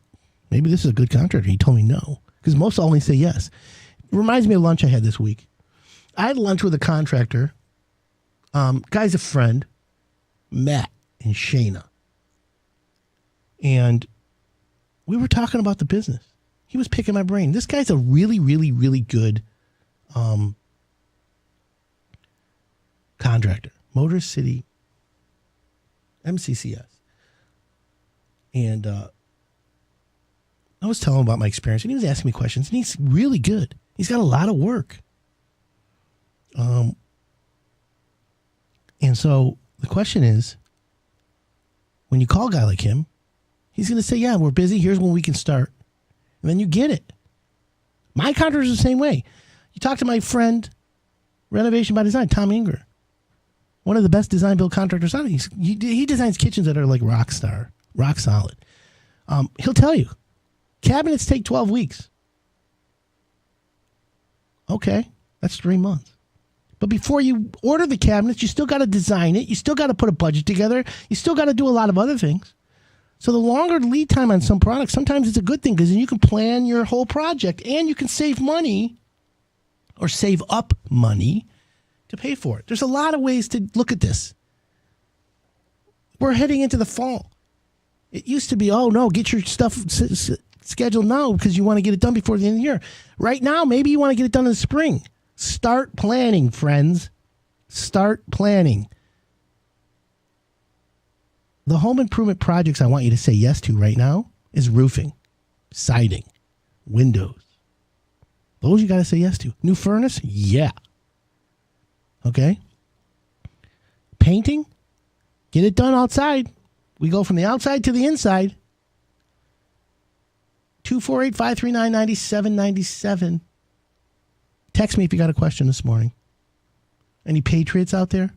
maybe this is a good contractor. He told me no. Because most only say yes. It reminds me of lunch I had this week. I had lunch with a contractor. Guy's a friend, Matt and Shayna. And we were talking about the business. He was picking my brain. This guy's a really, really, really good contractor. Motor City MCCS. And I was telling him about my experience, and he was asking me questions, and he's really good. He's got a lot of work. And so the question is, when you call a guy like him, he's going to say, yeah, we're busy. Here's when we can start. And then you get it. My contractor's the same way. You talk to my friend, Renovation by Design, Tom Inger. One of the best design build contractors out. He designs kitchens that are like rock solid. He'll tell you, cabinets take 12 weeks. Okay, that's 3 months. But before you order the cabinets, you still got to design it. You still got to put a budget together. You still got to do a lot of other things. So the longer lead time on some products, sometimes it's a good thing because then you can plan your whole project and you can save money or save up money to pay for it. There's a lot of ways to look at this. We're heading into the fall. It used to be, oh, no, get your stuff scheduled now because you want to get it done before the end of the year. Right now, maybe you want to get it done in the spring. Start planning, friends. Start planning. The home improvement projects I want you to say yes to right now is roofing. siding, windows. Those you got to say yes to. New furnace? Yeah. Okay. Painting? Get it done outside. We go from the outside to the inside. 248-539-9797. Text me if you got a question this morning. Any Patriots out there?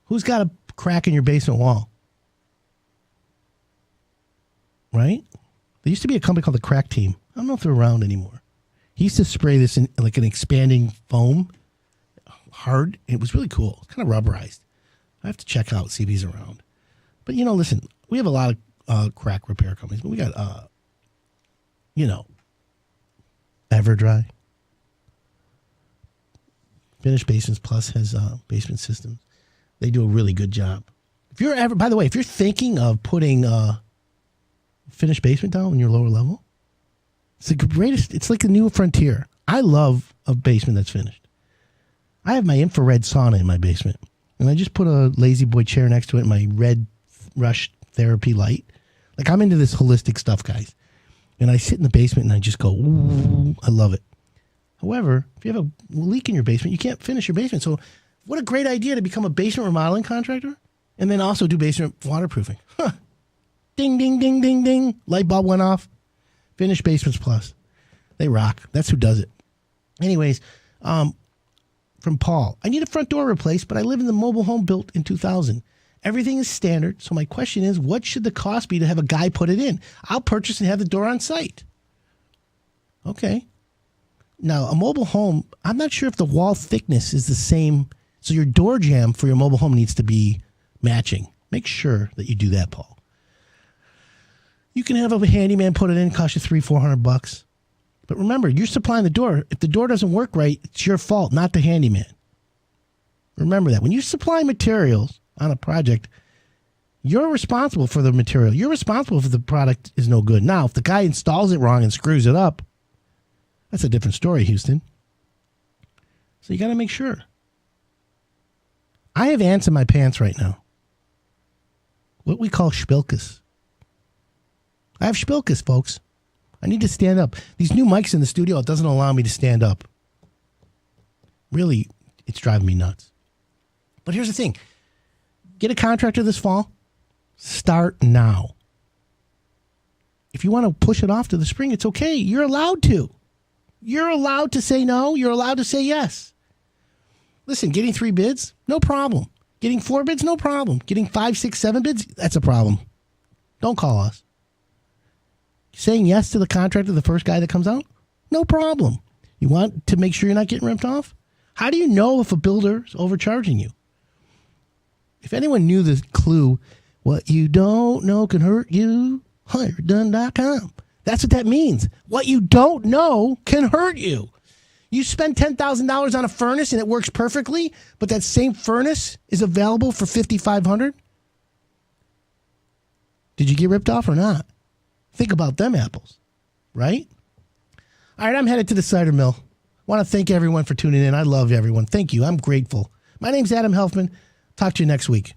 Who's got a crack in your basement wall? Right? There used to be a company called the Crack Team. I don't know if they're around anymore. He used to spray this in like an expanding foam. Hard. It was really cool. It's kind of rubberized. I have to check out, see if he's around. But, listen, we have a lot of crack repair companies, but we got, Everdry. Finished Basements Plus has basement systems. They do a really good job. By the way, if you're thinking of putting finished basement down in your lower level, it's the greatest. It's like a new frontier. I love a basement that's finished. I have my infrared sauna in my basement, and I just put a lazy boy chair next to it, and my red rush therapy light. Like, I'm into this holistic stuff, guys. And I sit in the basement and I just go, ooh, I love it. However, if you have a leak in your basement, you can't finish your basement. So what a great idea to become a basement remodeling contractor and then also do basement waterproofing. Huh. Ding, ding, ding, ding, ding. Light bulb went off. Finish Basements Plus. They rock. That's who does it. Anyways, from Paul, I need a front door replaced, but I live in the mobile home built in 2000. Everything is standard. So my question is, what should the cost be to have a guy put it in? I'll purchase and have the door on site. Okay. Now, a mobile home, I'm not sure if the wall thickness is the same. So your door jamb for your mobile home needs to be matching. Make sure that you do that, Paul. You can have a handyman put it in, cost you $300-400. But remember, you're supplying the door. If the door doesn't work right, it's your fault, not the handyman. Remember that. When you supply materials on a project, you're responsible for the material. You're responsible if the product is no good. Now, if the guy installs it wrong and screws it up, that's a different story, Houston. So you got to make sure. I have ants in my pants right now. What we call spilkus. I have spilkus, folks. I need to stand up. These new mics in the studio, it doesn't allow me to stand up. Really, it's driving me nuts. But here's the thing. Get a contractor this fall. Start now. If you want to push it off to the spring, it's okay. You're allowed to. You're allowed to say no. You're allowed to say yes. Listen, getting 3 bids, no problem. Getting 4 bids, no problem. Getting 5, 6, 7 bids, that's a problem. Don't call us. Saying yes to the contractor, the first guy that comes out, no problem. You want to make sure you're not getting ripped off? How do you know if a builder is overcharging you? If anyone knew the clue, what you don't know can hurt you, hiredone.com. That's what that means. What you don't know can hurt you. You spend $10,000 on a furnace and it works perfectly, but that same furnace is available for $5,500. Did you get ripped off or not? Think about them apples, right? All right, I'm headed to the cider mill. I want to thank everyone for tuning in. I love everyone. Thank you. I'm grateful. My name's Adam Helfman. Talk to you next week.